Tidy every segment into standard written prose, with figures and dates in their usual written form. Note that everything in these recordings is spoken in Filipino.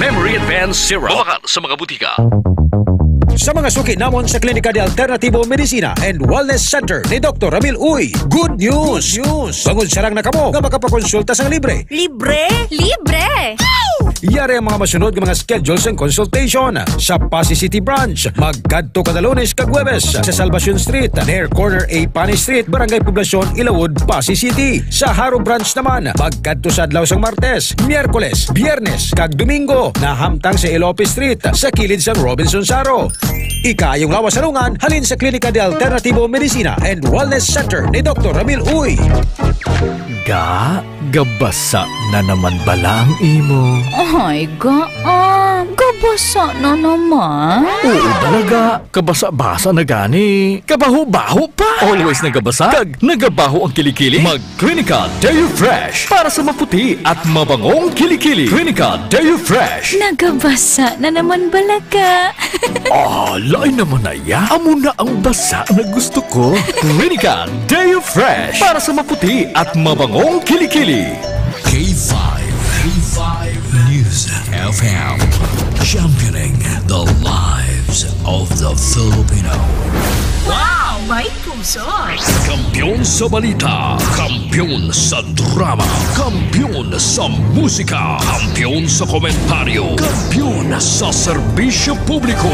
Memory Advanced Syrup. Bumaka sa mga butika. Sa mga suki namon sa Klinika de Alternativo Medicina and Wellness Center ni Dr. Ramil Uy, good news! Bangod sarang na kamo nga makapakonsulta sang libre. Libre? Libre! Yari ang mga masunod ng mga schedules and consultation sa Pasay City Branch. Magkadto kada Lunes kag Huwebes sa Salvacion Street, near corner A Pani Street, Barangay Poblacion, Ilawod, Pasay City. Sa Haro Branch naman, magkadto sa adlaw sang Martes, Miyerkules, Biyernes kag Domingo na hamtang sa Ilope Street sa kilid sang Robinson Saro. Ikayong lawas salungan halin sa Klinika de Alternativo Medicina and Wellness Center ni Dr. Ramil Uy. Gabasa na naman bala ang imo. Ay, gabasa na naman. Oo talaga, kabasa-basa na gani. Kabaho-baho pa. Always nagabasa, kag nagabaho ang kilikili. Mag-Clinica Deo Fresh para sa maputi at mabangong kilikili. Clinica Deo Fresh. Nagabasa na naman balaga. Lain naman na ya. Amo na ang basa na gusto ko. Clinica Deo Fresh para sa maputi at mabangong kilikili. K5 News FM, championing the lives of the Filipino. Wow! May puso! Kampiyon sa balita, kampiyon sa drama, kampiyon sa musika, kampiyon sa komentaryo, kampiyon sa serbisyo publiko.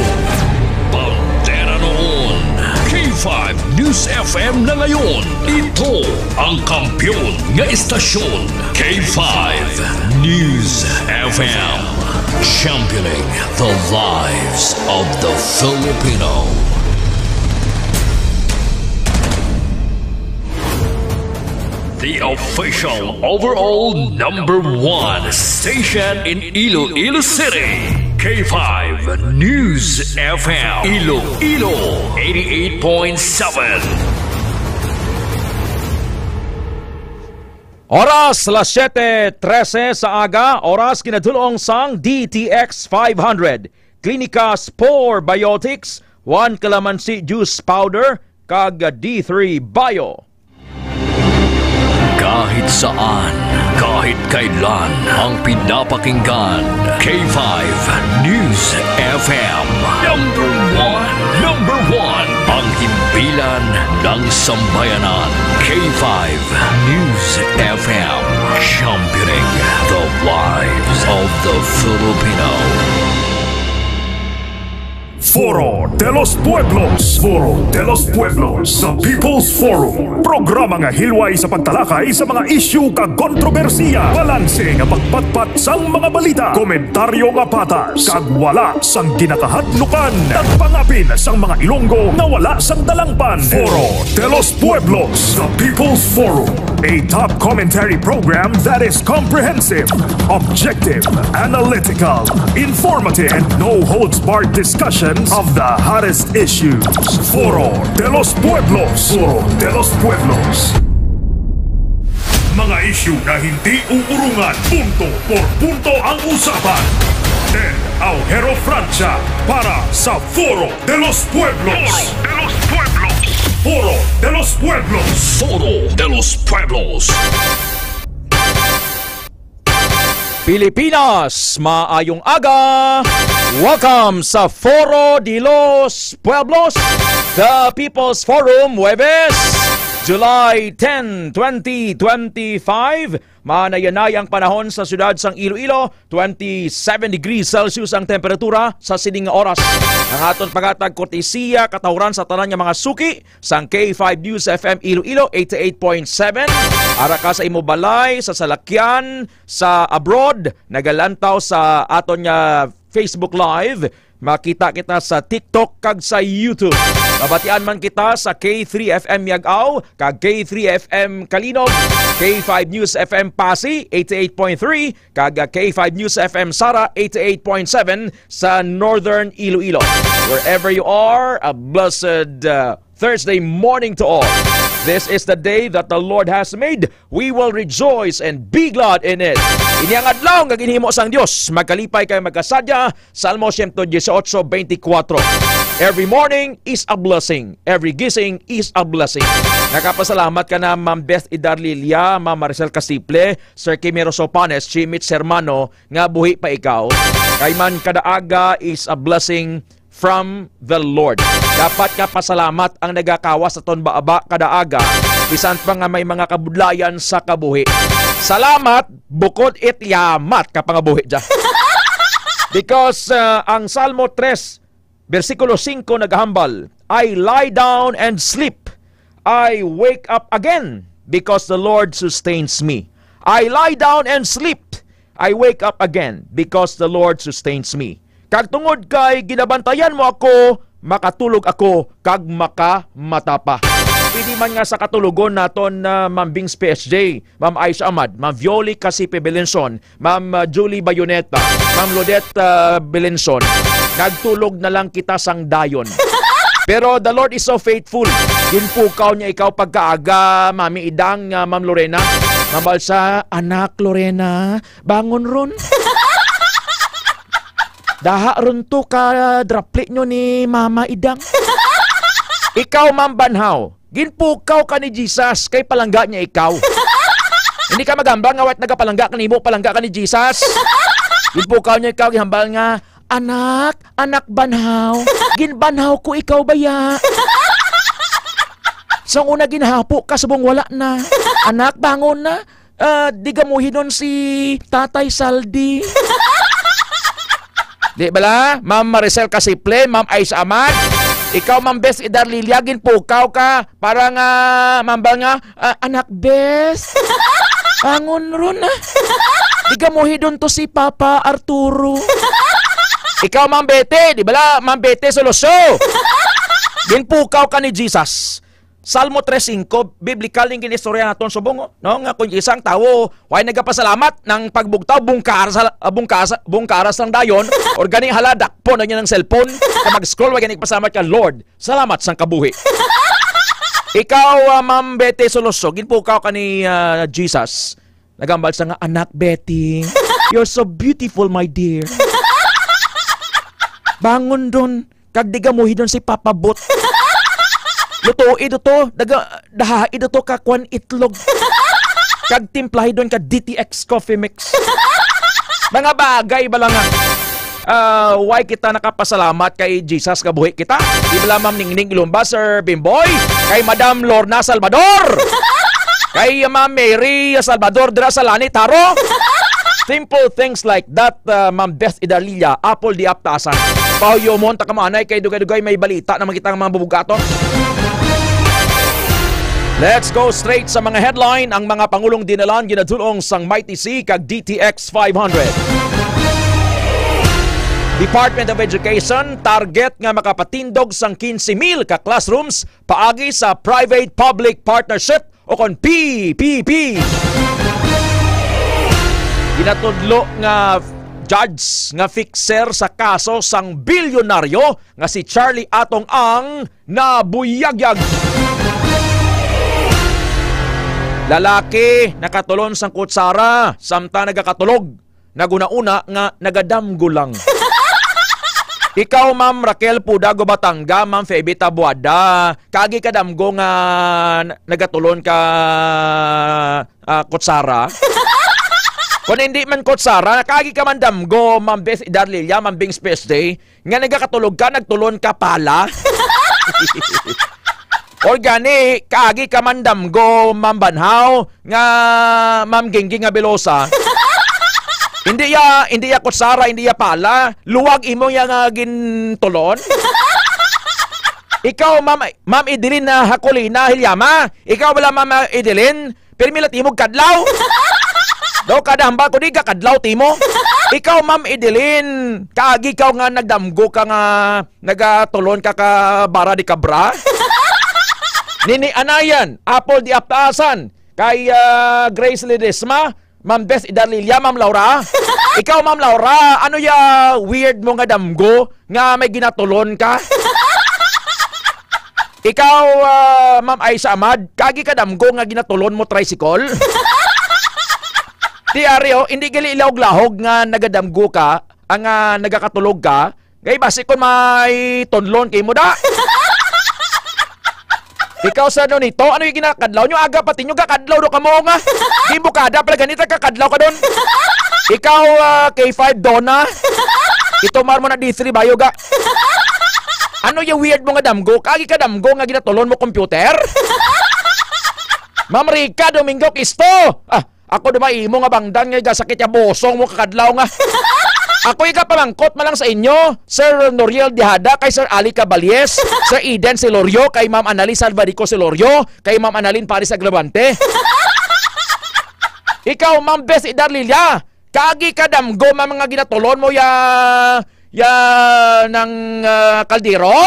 Bandera noon, K5 News FM na ngayon. Ito ang kampiyon nga istasyon, K5 News FM, championing the lives of the Filipino. The official overall #1 station in Iloilo City. K5 News FM. Iloilo 88.7. Oras las 7:13 sa aga, oras kinadulong sang DTX 500. Clinica Spore Biotics, 1 calamansi juice powder, kag D3 Bio. Kahit saan, kahit kailan, ang pinapakinggan, K5 News FM. Number one, ang himpilan ng sambayanan, K5 News FM, championing the lives of the Filipino. Foro de los Pueblos. Foro de los Pueblos sa People's Forum. Programa nga hilway sa pagtalakay sa mga isyu kag kontrobersiya. Balanse nga pagpatpat sang mga balita. Komentaryo nga patas. Kag wala sang ginakahadlukan. Nagpangapin sang mga Ilonggo na wala sang dalangpan. Foro de los Pueblos sa People's Forum. A top commentary program that is comprehensive, objective, analytical, informative, and no-holds-barred discussion of the hottest issues. Foro de los Pueblos. Foro de los Pueblos. Mga isyu na hindi uurungan. Punto por punto ang usapan. Ted Aujero Francia para sa Foro de los Pueblos. Foro de los Pueblos. Foro de los Pueblos. Foro de los Pueblos. Pilipinas, maayong aga! Welcome sa Foro de los Pueblos, the People's Forum, Huwebes, July 10, 2025. Manayanay ang panahon sa siyudad sang Iloilo, 27 degrees Celsius ang temperatura sa sining oras. Ang aton pagatag kortesiya katawran sa tanan nga mga suki sang K5 News FM Iloilo 88.7. Ara ka sa imo balay, sa salakyan, sa abroad, nagalantaw sa aton nga Facebook Live. Makita kita sa TikTok kag sa YouTube. Mabatian man kita sa K3 FM Yagaw, kag K3 FM Kalinog, K5 News FM Pasig 88.3, kag K5 News FM Sara 88.7 sa Northern Iloilo. Wherever you are, a blessed Thursday morning to all. This is the day that the Lord has made. We will rejoice and be glad in it. Inyang adlaw nga ginhimo sang Dios, magkalipay kay magkasadya. Salmo 118:24. Every morning is a blessing. Every gising is a blessing. Nakapasalamat ka na Ma'am Beth Idarlilia, Ma'am Maricel Casiple, Sir Kimero Sopanes, Chimit Sermano, nga buhi pa ikaw. Kay man kadaaga is a blessing from the Lord. Dapat ka pasalamat ang nagakawas sa ton baaba kadaaga, bisan pa nga may mga kabudlayan sa kabuhi. Salamat, bukod it yamat ka pangabuhi dyan. Because ang Salmo 3, versikulo 5 naghambal, I lie down and sleep. I wake up again because the Lord sustains me. I lie down and sleep. I wake up again because the Lord sustains me. Kag tungod kay ginabantayan mo ako, makatulog ako kag makamata pa. Pwede man nga sa katulugon naton na Ma'am Bings PSJ, Ma'am Aisha Ahmad, Ma'am Violi Casipe Belenson, Ma'am Julie Bayoneta, Ma'am Lodette Belenson, nagtulog na lang kita sang dayon. Pero the Lord is so faithful. Ginpukaw niya ikaw pagkaaga, Mami Idang, Ma'am Lorena. Ma'am Balsa, anak Lorena, bangon ron. Daha ron to ka draplit nyo ni Mama Idang. Ikaw, Ma'am Banhaw, ginpukaw ka ni Jesus, kay palangga niya ikaw. Hindi ka magambang, ngawat nagapalangga ka ni mo, palangga ka ni Jesus. Ginpukaw niya ikaw, gihambal nga, anak Banhaw, ginbanhaw ko ikaw baya. So una ginhapo ka subong wala na. Anak, bangon na. Di gamuhin nun si Tatay Saldi. Di bala, Ma'am Maricel Casiple, Ma'am Aisha Ahmad, ikaw Ma'am Bes Idarlilia, ginpukaw ka. Para nga, mambal nga, anak Bes, bangon ron na. Di gamuhin dun to si Papa Arturo. Ikaw, Ma'am Bete, di bala, Ma'am Bete Soloso, ginpukaw ka ni Jesus. Salmo 3:5, biblical yung kinistorya naton subong, no? Nga kung isang tao, way nagapasalamat ng pagbugtaw, bungkaras ng dayon, or ganing haladak po na niya ng cellphone, na mag-scroll, way ganing pasalamat ka, Lord, salamat sang kabuhi. Ikaw, Ma'am Bete Soloso, ginpukaw ka ni Jesus. Nagambal sa nga, anak Betty, you're so beautiful, my dear. Bangon doon, kagdiga mo hidon si Papa Bot. Luto, ito to, daha, ito to kakwan itlog. Kagtimplahi doon ka DTX Coffee Mix. Mga bagay ba lang nga. Why kita nakapasalamat kay Jesus kabuhi kita? Di ba Ma'am Ningning Ilumba, Sir Bimboy? Kay Madam Lorna Salvador? Kay Ma'am Mary Salvador dira sa Lani Taro? Simple things like that, Ma'am Beth Idarlilia, Apple di aptasan. Pauyo mo, takamanay, kay dugay-dugay may balita na makita ng mga bubugato. Let's go straight sa mga headline. Ang mga Pangulong dinalan ginadulong sang Mighty C kag DTX 500. Department of Education target nga makapatindog sang 15,000 ka classrooms paagi sa Private-Public Partnership o kon PPP. Ginatudlo nga judge nga fixer sa kaso sang bilyonaryo nga si Charlie Atong ang nabuyagyag. Lalaki nakatulon sang kutsara samtang nagakatulog. Naguna-una nga nagadamgo lang. Ikaw, Ma'am Raquel Pudago Batanga, Ma'am Febita Buada, kagi kadamgo nga nagatulon ka kutsara. Kung hindi man kutsara, kagi ka man damgo, Ma'am Beth Idarlilia, Ma'am Bing Space Day, nga nagakatulog ka, nagtulon ka pala. Or gani, kagi ka man damgo, Ma'am Banhaw, nga Ma'am Gingging nga Belosa. Hindi ya kutsara, hindi ya pala, luwag imo ya nga gintulon. Ikaw, Ma'am Idilin na Hakulina Hilyama, ikaw wala Ma'am Idilin, pero mila timog kadlaw. Daw kadahamba ko di ka kadlaw timo. Ikaw, Ma'am Idilin, kaagi ikaw nga nagdamgo ka nga nagatulon ka ka bara di kabra. Nini Anayan, Apple di aptaasan, kay Grace Ledesma, Ma'am Beth Idarlilia, Ma'am Laura. Ikaw, Ma'am Laura, ano ya weird mo nga damgo nga may ginatulon ka? Ikaw, Ma'am Aisha Ahmad, kagi ka damgo nga ginatulon mo tricycle? Di Ario, hindi gali ilawog-lahog nga nagadamgo ka, ang nagakatulog ka, Kay basi kon may tonlon kay mo da. Ikaw sa ano nito, ano yung ginakadlaw nyo? Aga pati nyo kakadlaw do ka mo nga. Di mo kada pala ganito kakadlaw ka doon. Ikaw K5 Donna. Itomar mo na D3 bayo ga. Ano yung weird mo nga damgo? Kagi ka damgo nga ginatulon mo computer? Ma'am Rica Domingo Kisto. Ako dumay mo nga bangdan nga sakit ya bosong mo kakadlaw nga. Ako pamangkot malang sa inyo, Sir Noriel Dihada, kay Sir Ali Cabalies, Sir Eden Silorio, kay Ma'am Annalyn Salvadico Silorio, kay Ma'am Annalyn Paris Aglavante. Ikaw, Ma'am Bes Idarlilia, kagi ka damgo mga ginatulon mo ng kaldero?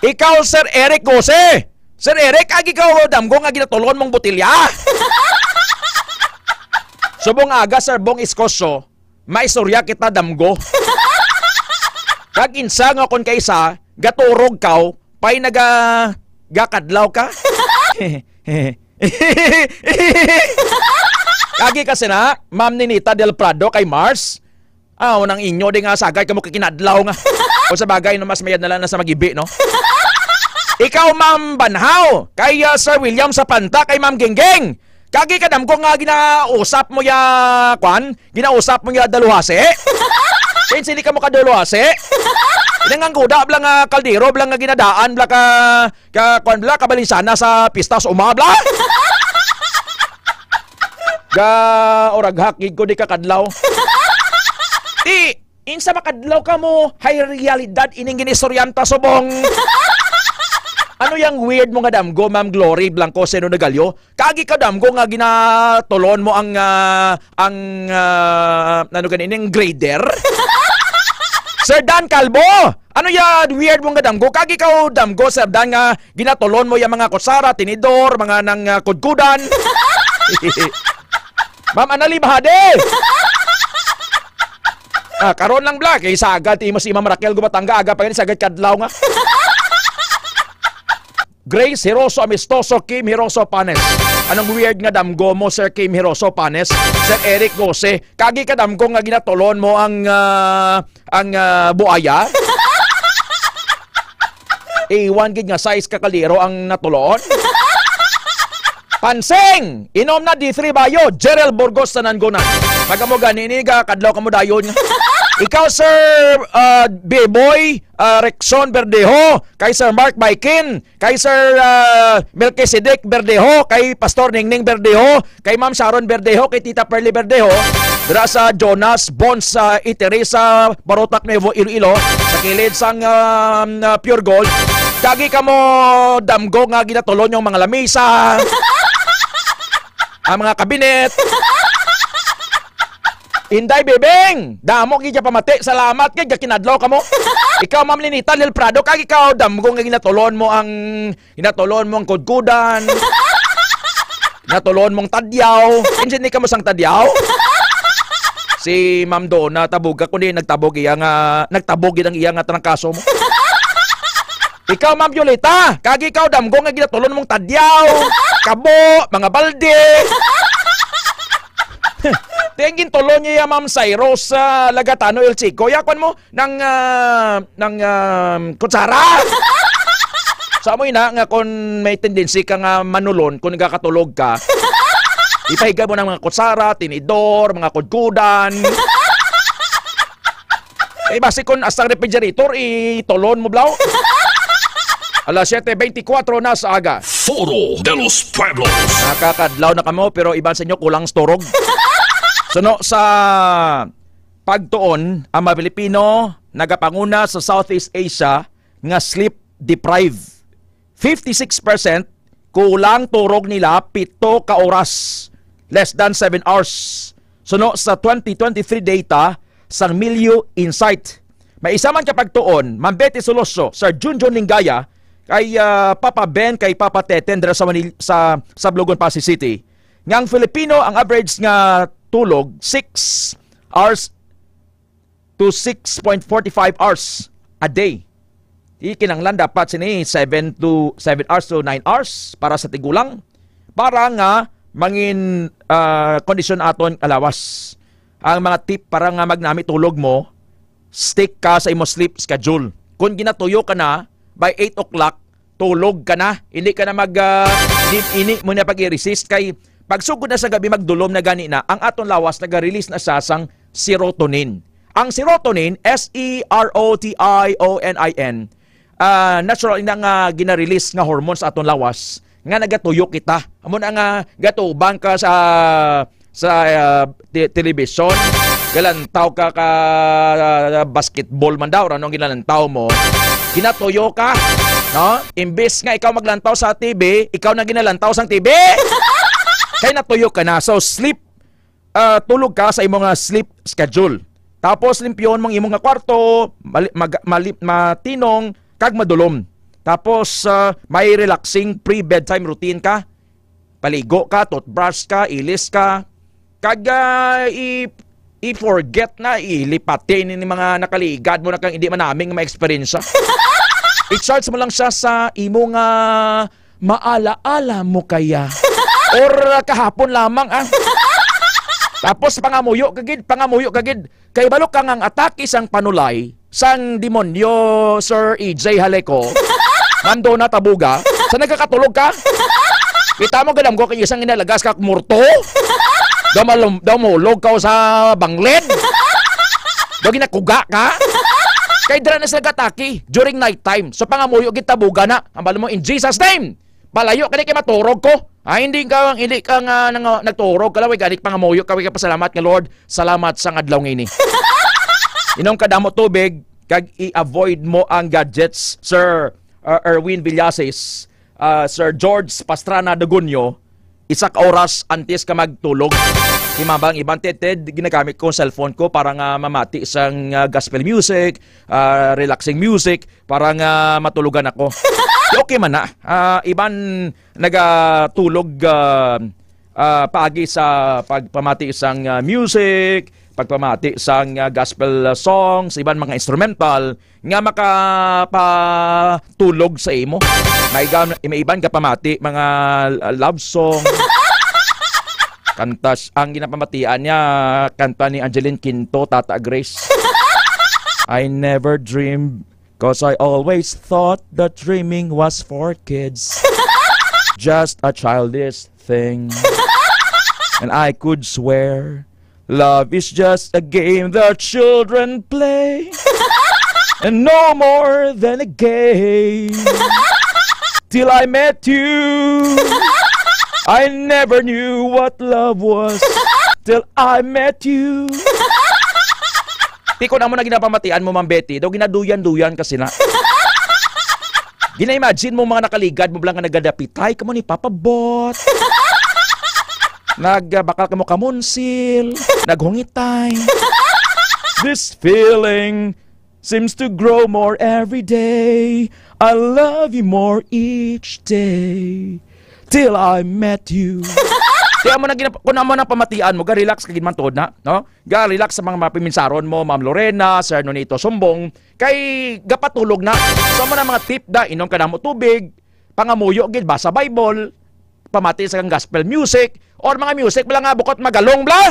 Ikaw, Sir Eric Gose. Sir Eric, kagi ka damgo nga ginatulon mong botilya? Subong aga, Sir Bong Iskoso, maisurya kita damgo. Kag insa nga kon kaysa, gaturog kaw, pay gakadlaw ka. Kagi kasi na, Ma'am Ninita Del Prado kay Mars. Unang inyo di nga sagay ka mo kikinadlaw nga. O sa bagay no, mas mayad na lang na sa magibi, no? Ikaw, Ma'am Banhaw, kay Sir William Sapanta, kay Ma'am Genggeng. Kagi ka dam ko nga ginausap mo ya kwan, ginausap mo ya daluhase. Kaya sili ka mo ka daluhase. Inang kuda blang kaldero blang ginadaan blang kwan blang kabalinsana sa pista sa umabla. Oraghak gid ko di ka kadlaw. Insa makadlaw ka mo, hay realidad ining ginisoryanta subong. Ano yung weird mo nga damgo, Ma'am Glory Blanco Seno Nagalyo? Kagi ka damgo nga ginatulon mo ang ano ganin, grader? Sir Dan Calvo, ano yung weird mo nga damgo? Kagi ka damgo, Sir Dan, nga ginatulon mo yung mga kutsara, tinidor, mga nang kudkudan. Ma'am Annalyn Bahade. Karon lang black, sagad, mo si Ma'am Raquel Gumatanga, aga pa yun, sagad kadlaw nga. Grace Hiroso Amistoso, Kim Hiroso Panes. Anong weird nga damgo mo, Sir Kim Hiroso Panes? Sir Eric Gose, kagi ka damgo nga ginatulon mo ang buaya? Iwan gid nga size kakaliro ang natulon? Panseng! Inom na D3 bayo, Gerald Burgos sa Nangonan. Magamo ganini ka, kadlaw ka mo dayon nga. Ikaw, Sir B-Boy Rexon Verdejo, kay Sir Mark Baikin, kay Sir Melchizedek Verdejo, kay Pastor Ningning Verdejo, kay Ma'am Sharon Verdejo, kay Tita Perly Verdejo, dira sa Jonas Bonds sa Iteri sa Barotac Nuevo Iloilo, sa kilid sang Pure Gold. Kagi ka mo damgo nga ginatulon yung mga lamisa, ang mga kabinet. Inday Bebeng, damo gid pamati. Salamat kay kinadlaw ka mo. Ikaw, Ma'am Linita Del Prado, kag ikaw damgo nga ginatulon mo ang kudkudan. Ginatulon mong tadyaw. Insin ka mo sang tadyaw. Si Ma'am Donna tabuga kundi nagtabog ang iya nga trangkaso mo. Ikaw, Ma'am Violeta, kag ikaw damgo nga ginatulon mong tadyaw, kabo, mga balde. Tingin tulo niya Ma'am Cyrus sa Lagatano El Chico. Yakon mo ng kutsara. Sa mo ina nga kung may tendency ka nga manulon, kung nagkakatulog ka, ipahiga mo ng mga kutsara, tinidor, mga kudkudan. Basi kung asang refrigerator, itulon mo blaw. Alas 7:24 na sa aga. Foro de los Pueblos. Nakakadlaw na kamo pero iban sa inyo kulang storog. Suno sa pagtuon, ang mga Pilipino nagapanguna sa Southeast Asia nga sleep deprived. 56% kulang turog nila 7 ka oras, less than 7 hours. Suno sa 2023 data sang Milyo Insight. May isa man kapag tuon, Ma'am Betty Soloso, Sir Junjun Lingaya, kay Papa Ben, kay Papa Teten dira sa Sablogon, Pasig City. Ngang Filipino ang average nga tulog 6 hours to 6.45 hours a day. Ikinanglan dapat sini 7 hours to 9 hours para sa tigulang para nga mangin kondisyon aton alawas. Ang mga tip para nga magnami tulog mo stick ka sa imo sleep schedule. Kung ginatuyo ka na, by 8 o'clock, tulog ka na. Hindi ka na ini mo na pag-i-resist kay pagsugod na sa gabi magdulom na gani na, ang aton lawas nag-release na siya sang serotonin. Ang serotonin, S-E-R-O-T-I-O-N-I-N, natural inang gina-release nga hormones sa aton lawas nga nagatuyo kita. Amo na nga gatubang ka sa television, galantaw ka basketball man daw, anong gilantaw mo, ginatuyo ka, no? Imbes nga ikaw maglantaw sa TV, ikaw na ginalantaw sang TV. Kaya natuyo ka na. So sleep, tulog ka sa imong sleep schedule. Tapos limpyon mong imong kwarto, matinong, kag madulom. Tapos may relaxing pre-bedtime routine ka. Paligo ka, toothbrush ka, ilis ka. Kag i-forget na, ilipatin ni mga nakaligad mo na kang hindi manaming ma-experience. I-charge mo lang siya sa imong maala-ala mo kaya. Or kahapon lamang Tapos pangamuyo kagid. Kay balok kang ang atake sang panulay, sang demonyo, Sir EJ Haleko, mando na tabuga, sa nagkakatulog ka? Kita mo gadam ko kay isang inalagas ka murto? Daw mulog ka sa bangled? Daw ginakuga ka? Kay dira na sila gataki during night time. So pangamuyo gid tabuga na. Ang balo mo in Jesus name. Palayo kani kay maturog ko. Hindi ka nagturog ka lang, ganik pangamuyo ka, pasalamat nga Lord, salamat sa adlaw ngini. Inom ka damo tubig, kag i-avoid mo ang gadgets, Sir Erwin Villases, Sir George Pastrana Dagunyo, isak oras antes ka magtulog. Himabang ibang teted, ginagamit ko cellphone ko para nga mamati isang gospel music, relaxing music, para nga matulugan ako. Okay man na. Iban nagatulog paagi sa pagpamati isang music, pagpamati isang gospel songs, iban mga instrumental nga makapatulog sa imo. May iban ka pamati mga love song. Kantas ang ginapamatian niya, kanta ni Angeline Quinto, Tata Grace. I never dreamed, 'cause I always thought that dreaming was for kids. Just a childish thing. And I could swear love is just a game that children play. And no more than a game. Till I met you, I never knew what love was. Till I met you. Di ko na mo na ginapamatian mo, Ma'am Betty. Daw ginaduyan-duyan kasi na. Gina-imagine mo mga nakaligad mo lang nga nagadapitay ka mo ni Papa Bot. Nagbakal ka mo kamunsil. Naghungitay. This feeling seems to grow more every day. I love you more each day. Till I met you. Kaya mo na kung mo na pamatian mo, ga-relax kagid man tod na, no? Ga-relax sa mga mapiminsaron mo, Ma'am Lorena, Sir Nonito Sumbong, kay gapatulog na. So mo na mga tip da, inom ka na mo tubig, pangamuyo gid basa Bible, pamati sa gospel music, or mga music bala nga bukot magalong bla.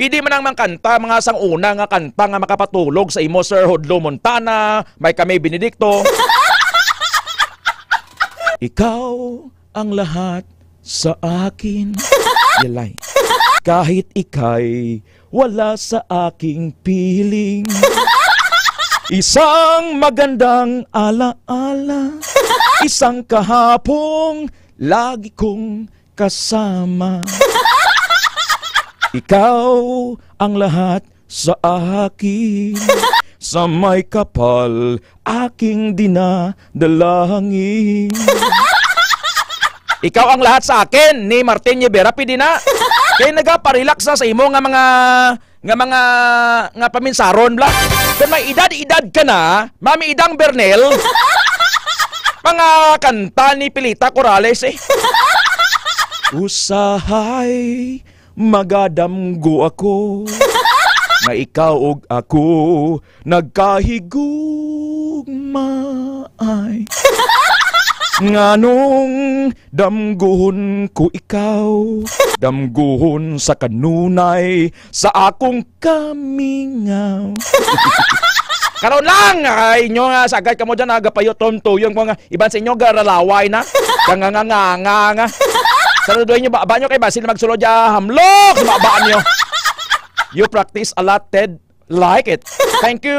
Hindi man ang kanta, mga sang una nga kanta nga makapatulog sa imo, Sir Hodlo Montana, may kami Benedicto. Ikaw ang lahat sa akin. Yalay. Kahit ika'y wala sa aking piling. Isang magandang alaala. Isang kahapong lagi kong kasama. Ikaw ang lahat sa akin. Sa may kapal, aking dinadalangin. Ikaw ang lahat sa akin, ni Martin Rivera, pidi na. Kaya nagpa-relax na sa imo nga mga paminsaron bla. Kung may edad ka na, Mami Idang Bernel, mga kanta ni Pilita Corrales Usahay, magadamgo ako. Na ikaw ug ako nagkahigugmay. Nganong damguhon ko ikaw, damguhon sa kanunay, sa akong kamingaw. Karon lang, ay inyo nga, sagad ka mo dyan, nagapayo tuyong mga iban sa inyo, garalaway na, kanganganganga. Saluduhin nyo, ba nyo kay Basil magsulod ya, hamlok, baan nyo. You practice a lot, Ted. Like it. Thank you,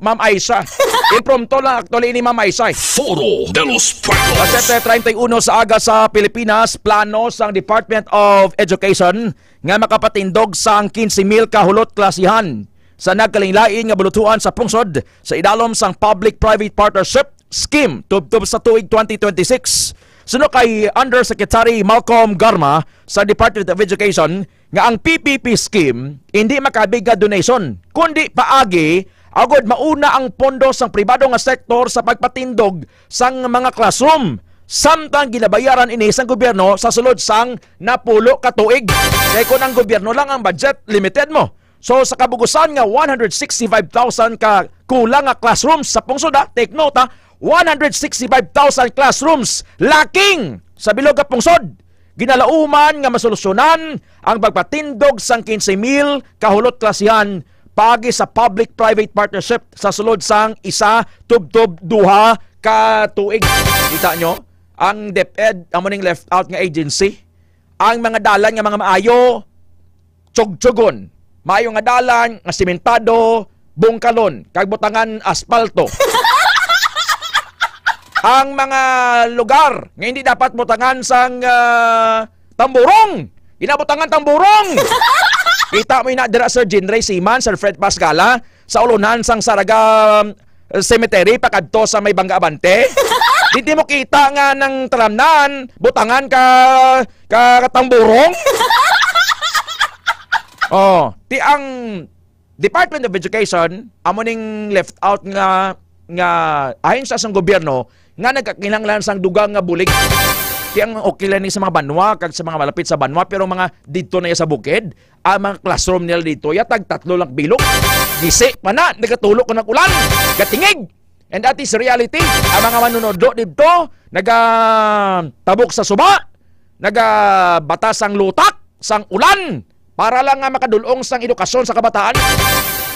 Ma'am Aisha. Impromptu lang actually ni Ma'am Aisha. Foro de los Pueblos. Sa 31 sa aga sa Pilipinas, plano sang Department of Education nga makapatindog sang 15,000 kahulot klasihan sa nagkalinglain nga bulutuan sa pungsod sa idalom sang Public-Private Partnership Scheme tubtob sa tuig 2026. Suno kay Undersecretary Malcolm Garma sa Department of Education nga ang PPP scheme hindi makabiga donation kundi paagi agod mauna ang pondo sang pribado nga sektor sa pagpatindog sang mga classroom samtang ginabayaran ini sang gobyerno sa sulod sang napulo ka tuig. Kay kun ang gobyerno lang ang budget, limited mo. So sa kabugusan nga 165,000 ka kulang nga classrooms sa pungsod, take note 165,000 classrooms laking sa bilog nga pungsod. Ginalauman nga masolusyonan ang pagpatindog sang 15,000 kahulot klasihan pagi sa public-private partnership sa sulod sang isa tubtob duha ka tuig. Kita nyo, ang DepEd, ang muning left out nga agency, ang mga dalan nga mga maayo, tsog-tsogon, maayo nga dalan nga simentado, bungkalon, kagbutangan aspalto. Ang mga lugar nga hindi dapat butangan sang tamburong. Ginabutangan tamburong. Kita mo na dira Sir Jinray Siman, Sir Fred Pascala, sa ulunan sang Saraga Cemetery, pakadto sa may Bangga Abante. Hindi mo kita nga ng talamnan, butangan ka tamburong. Oh, ti ang Department of Education, amo ning left out nga ayon sa sang gobyerno, nga nagkakinanglan sang dugang nga bulig. Kaya okay lang ni sa mga banwa, kag sa mga malapit sa banwa, pero mga dito na sa bukid, ang mga classroom nila dito, yatag 3 lang bilog. Gisi pa na, nagatulog ko ng ulan, gatingig. And that is reality. Ang mga manunodlo dito, nagatabok sa suba, nagabatas sang lutak, sang ulan, para lang nga makadulong sang edukasyon sa kabataan.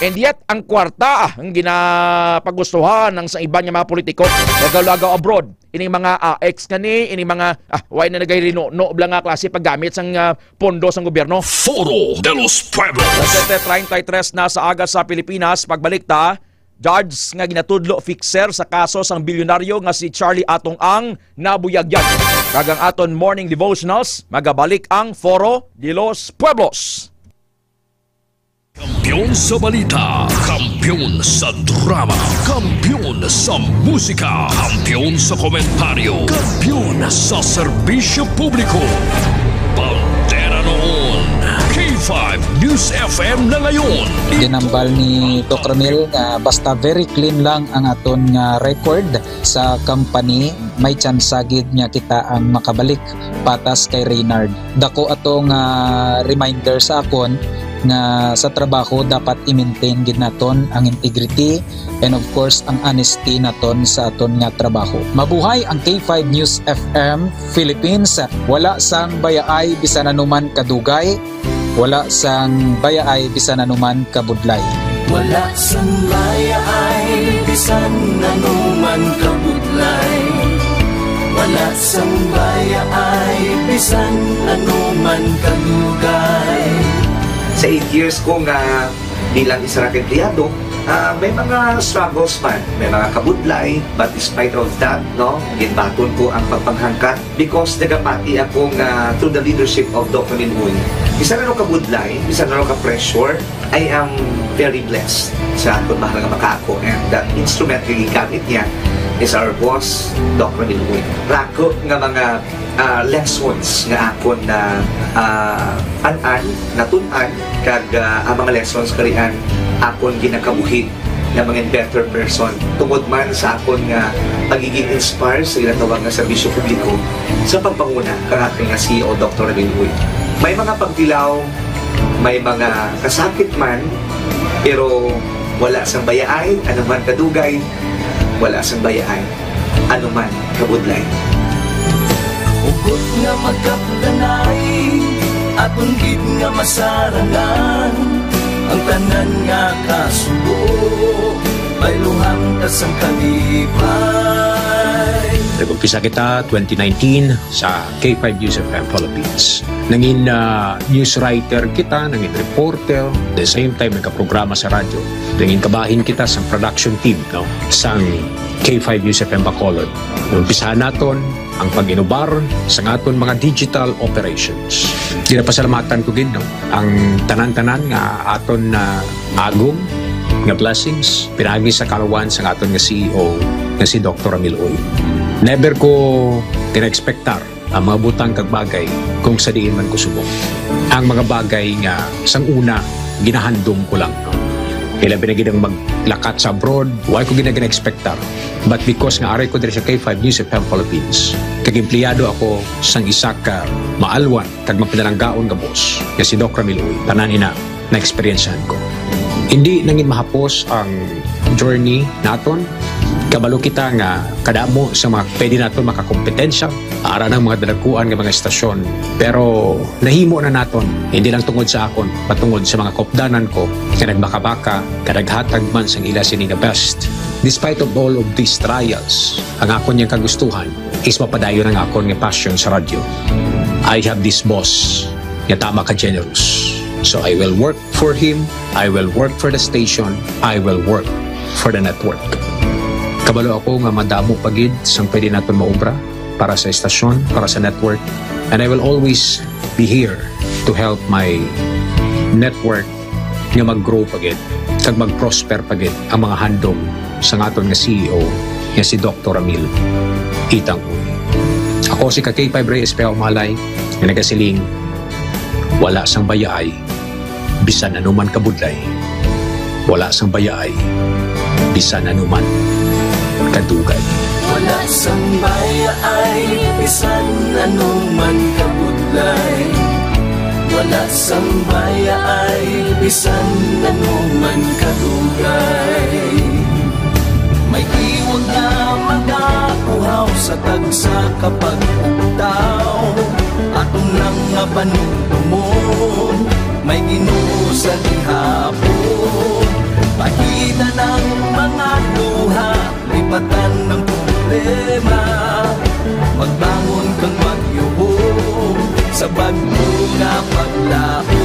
And yet, ang kwarta, ang ginapagustuhan ng sa iba niya mga politiko, nagalaga abroad. Ini mga ex nga ni, ini mga, why na nagay-rino, blang nga klase paggamit sang pondo sang gobyerno. Foro de los Pueblos. Sa 33 na sa aga sa Pilipinas, pagbalik ta, judge nga ginatudlo fixer sa kaso sang bilyonaryo nga si Charlie Atong ang nabuyagyag. Kagang aton morning devotionals, magabalik ang Foro de los Pueblos. Kampiyon sa balita, kampiyon sa drama, kampiyon sa musika, kampiyon sa komentaryo, kampiyon sa serbisyo publiko. Pantera noon, K5 News FM na ngayon. Ginambal ni Dr. Mil nga basta very clean lang ang aton nga record sa company, may chansagid niya kita ang makabalik patas kay Reynard. Dako atong reminder sa akon nga sa trabaho dapat i-maintain gid naton ang integrity and of course ang honesty naton sa aton nga trabaho. Mabuhay ang K5 News FM Philippines. Wala sang bayaay bisan anuman kadugay, wala sang bayaay bisan anuman kabudlay. Wala sang bayaay bisan anuman kabudlay. Wala sang bayaay bisan anuman kadugay. Sa 8 years ko nga bilang isang empleyado, may mga struggles man, may mga kabudlay, but despite of that, ginbaton ko ang pagpanghangkat because nagapati ako nga through the leadership of Dr. Linwoy. Isa na kabudlay, isa na ka-pressure, I am very blessed sa akong mahal nga makako, and that instrument nga gigamit niya is our boss, Dr. Linwoy. Rako nga mga lessons nga akon na natunan kag ang mga lessons karian akon ginakabuhi na mga better person tungod man sa akon nga pagiging inspired sa ginatawag nga serbisyo publiko sa pagpanguna kang ating nga CEO Dr. Linwoy. May mga pagdilaw, may mga kasakit man, pero wala sang bayaay, anuman kadugay, wala sang bayaay. anuman kabudlay. Ugot nga magkapdanay at unggid nga masarangan ang tanan nga kasubo bayluhang kasang kalipay. Nag-umpisa kita 2019 sa K5 News FM Philippines. Nangin news writer kita, nangin reporter, the same time nagka-programa sa radyo. Nangin kabahin kita sa production team no, sa K5 News FM Bacolod. Umpisahan naton ang pag-inubar sa aton mga digital operations. Ginapasalamatan ko gid no, ang tanan-tanan nga aton na agong nga blessings pinagi sa kalawan sa aton nga CEO nga si Dr. Ramil Uy. Never ko tina-expectar ang mga butang kag bagay kung sa diin man ko subok. Ang mga bagay nga sang una ginahandom ko lang. No? Kailan binagidang maglakat sa abroad, why ko gina-expectar. But because nga aray ko diri sa K5 News FM Philippines, kag empleyado ako sang isa ka maalwan kag mapinalanggaon nga boss, nga si Dr. Ramil Uy, tanan ina na experiencehan ko. Hindi nangin mahapos ang journey naton. Kabalo kita nga kadamo sa mga pwede naton makakompetensya ara ng mga dalaguan ng mga estasyon. Pero nahimo na naton, hindi lang tungod sa akon, patungod sa mga kopdanan ko nga nagbaka-baka, kadaghatag man sang ila sini the best. Despite of all of these trials, ang akon niyang kagustuhan is mapadayon ang akon nga passion sa radyo. I have this boss nga tama ka generous. So I will work for him, I will work for the station, I will work for the network. Kabalo ako nga madamo pagid sang pwede naton maobra para sa estasyon, para sa network. And I will always be here to help my network nga mag-grow pagid, kag mag-prosper pagid ang mga handom sa aton nga CEO nga si Dr. Ramil Itang Uy. Ako si K5 Reyes Peo Malay nga nagasiling wala sang bayaay bisan anuman kabudlay. Wala sang bayaay bisan anuman kadugay. Wala sang bayaay bisan anuman kabudlay. Wala sang bayaay bisan anuman kadugay. May iwag na magakuhaw sa tagsa kapag ugtaw. Atong lang nga panumon, may Ginoo sa gihapon. Pakita ng mga luha, lipatan ng problema. Magbangon kang magyubong sa bagyo nga paglaho.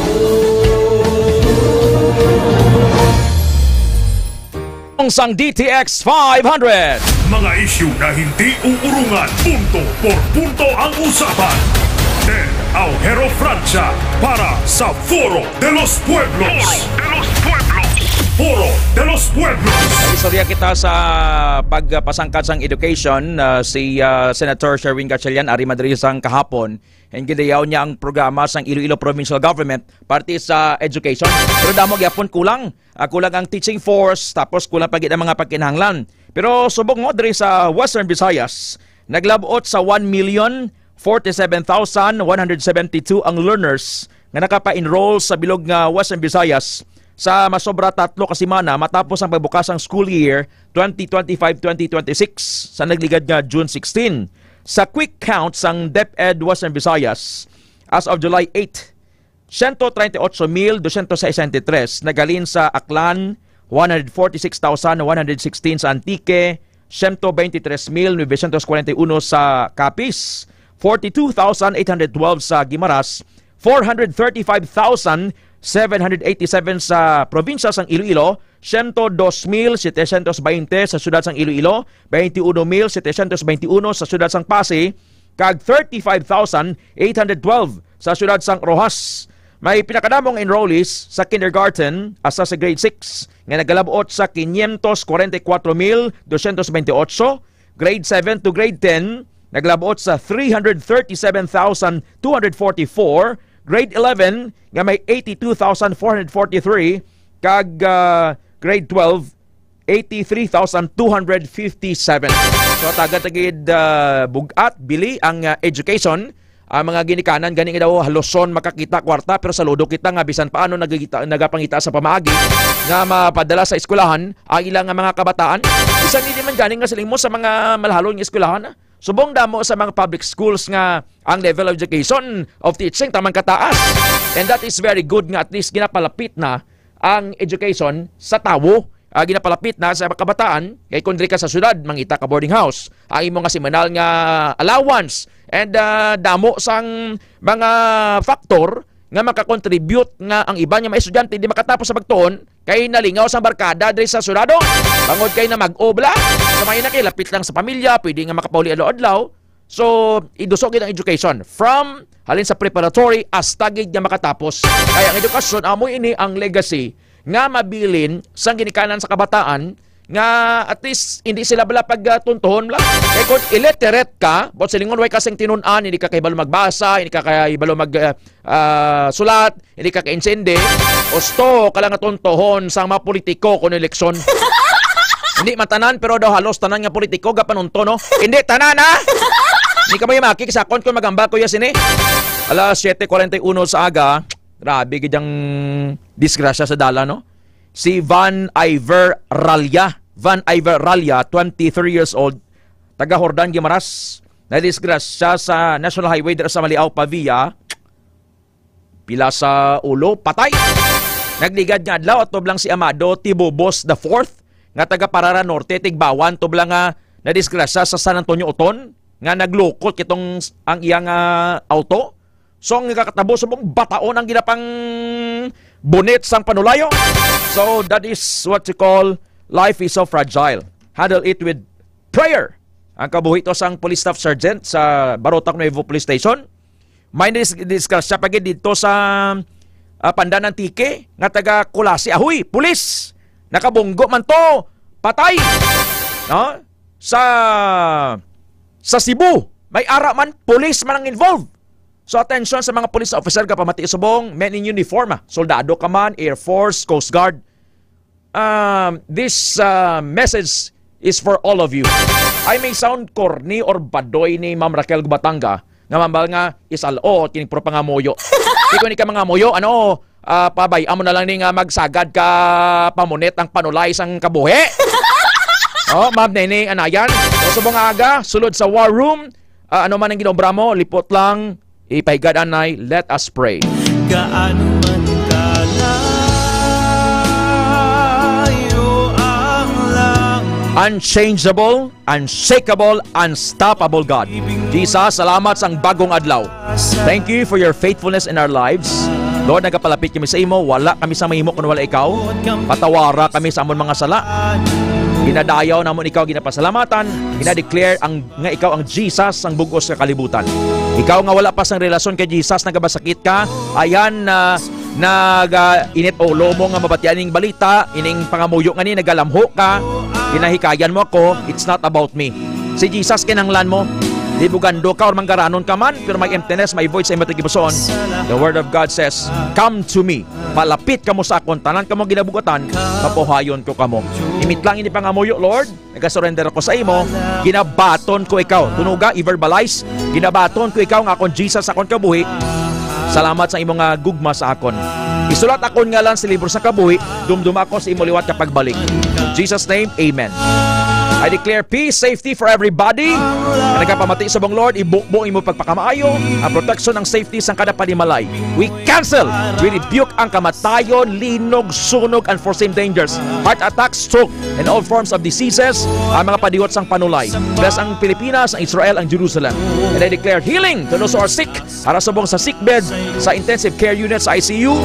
Sang DTX 500. Mga isyu na hindi uurungan, punto por punto ang usapan. Del Aujero Francia para sa Foro de los Pueblos. Foro de los Pueblos. Istorya kita sa pagpasangkat sang education, si Senator Sherwin Gatchalian ari madri sang kahapon. And gidayaw niya ang programa sang Iloilo Provincial Government parte sa education. Pero damo gyapon kulang ang teaching force, tapos kulang pagid ang mga pagkinahanglan. Pero subok mo diri sa Western Visayas, naglabot sa 1,047,172 ang learners nga nakapa-enroll sa bilog nga Western Visayas sa masobra 3 ka semana matapos ang pagbukasang school year 2025-2026 sa nagligad nga June 16. Sa quick count sang DepEd Western Visayas, as of July 8, 138,263 nagalin sa Aklan, 146,116 sa Antique, 123,941 sa Capiz, 42,812 sa Guimaras, 435,787 sa probinsya sang Iloilo, 102,720 sa siyudad sang Iloilo, 21,721 sa siyudad sang Pasig, kag 35,812 sa siyudad sang Rojas. May pinakadamong enrollees sa kindergarten asa sa grade 6 nga nagalabot sa 544,228, grade 7 to grade 10 naglabot sa 337,244, grade 11 nga may 82,443, kag grade 12 83,257. So taga-tagid bugat bili ang education ang mga ginikanan gani nga daw haluson makakita kwarta pero saludo kita nga bisan paano nagapangita sa pamaagi nga mapadala sa eskwelahan ang ilang mga kabataan. Bisan hindi man gani nga siling mo sa mga malahalon nga eskwelahan. Subong damo sa mga public schools nga ang level of education of teaching tamang kataas. And that is very good nga at least ginapalapit na ang education sa tawo. Ginapalapit na sa kabataan kay kung diri ka sa syudad mangita ka boarding house ang imong nga semanal nga allowance and damo sang mga factor nga makakontribute nga ang iba nga mga estudyante di makatapos sa pagtuon kay nalingaw sang barkada diri sa syudad bangod kay na mag-obla kamay na kay lapit lang sa pamilya pwede nga makapauli adlaw-adlaw. So idusog ang education from halin sa preparatory hasta gid nga makatapos kaya ang edukasyon amoy ini ang legacy nga mabilin sang ginikanan sa kabataan nga at least hindi sila bala pagtuntuhon lang. Kaya kung illiterate ka, but silingon way kasing tinunan, hindi ka kaibalo magbasa, hindi ka kaibalo sulat, hindi ka kainsende, osto ka lang natuntuhon sa mga politiko kung eleksyon. Hindi matanan pero daw halos tanan nga politiko gapanunto no. Hindi tanan ha. Hindi ka mayamaki sa akon kung magamba ko yasin eh. Alas 7:41 sa aga. Grabe gidyang disgrasya sa dala no. Si Van Iver Ralya, 23 years old, taga Hordan Guimaras, na disgrasya sa National Highway dira sa Maliao Pavia. Pila sa ulo, patay. Nagligad nga adlaw at tublang si Amado Tibobos IV, nga taga Parara Norte, Tigbawan, tublang nga na disgrasya sa San Antonio Oton, nga naglukot kitong ang iyang auto. So, ang kakatabo sa mong bataon ang ginapang bonnet sang panulayo. So, that is what you call life is so fragile. Handle it with prayer. Ang kabuhi ito sang police staff sergeant sa Barotac Nuevo Police Station. May discuss siya pagid dito sa Pandanan Tike, nga taga Kulasi. Ahoy, pulis! Nakabunggo man to! Patay! No? Sa Cebu, may ara man, pulis man ang involved. So attention sa mga police officer kapamati subong, men in uniform, soldado ka man, Air Force, Coast Guard. This message is for all of you. I may sound corny or badoy ni Ma'am Raquel Gubatanga, nga mambal nga isalo, kining pro pangamoyo. Ikaw ni ka mga moyo, pabay, amo na lang ni nga magsagad ka pamunet ang panulay sang kabuhi. Oh, Ma'am Nene, anayan. So subong aga, sulod sa war room, ano man ang ginobra mo, lipot lang, ipahigad anay, let us pray. Gaano man kalayo ang lang unchangeable, unshakable, unstoppable God. Jesus, salamat sa bagong adlaw. Thank you for your faithfulness in our lives. Lord, nagapalapit kami sa imo, wala kami sa mahimo kung wala ikaw. Patawara kami sa amon mga sala. Ginadayaw namon ikaw ginapasalamatan, ginadeclare nga ikaw ang Jesus ang bugos sa kalibutan. Ikaw nga wala pa sang relasyon kay Jesus, nagabasakit ka, ayan init ulo mo nga mabatianing balita, ining pangamuyo nga ni nagalamho ka, ginahikayan mo ako, it's not about me. Si Jesus kinanglan mo, di bugando ka or manggaranon ka man, pero may emptiness, may void sa imong tigipuson. The word of God says, come to me. Malapit ka mo sa akon, tanan ka mo ginabugatan, mapuhayon ko ka mo. Imit lang ini pangamuyo, Lord. Nagasurrender ako sa imo. Ginabaton ko ikaw. Tunuga, i-verbalize. Ginabaton ko ikaw nga akon Jesus, akon kabuhi. Salamat sa imong gugma sa akon. Isulat akon nga lang sa libro sa kabuhi. Dumduma ako sa imo liwat kapag balik. In Jesus' name, amen. I declare peace, safety for everybody. Na nagkapamati sa bang Lord, ibukbo imo pagpakamaayo, ang protection ng safety sang kada panimalay. We cancel, we rebuke ang kamatayon, linog, sunog, unforeseen dangers, heart attack, stroke, and all forms of diseases, ang mga padiwot sang panulay. Bless ang Pilipinas, ang Israel, ang Jerusalem. And I declare healing to those who are sick, para subong sa sick bed, sa intensive care units, sa ICU,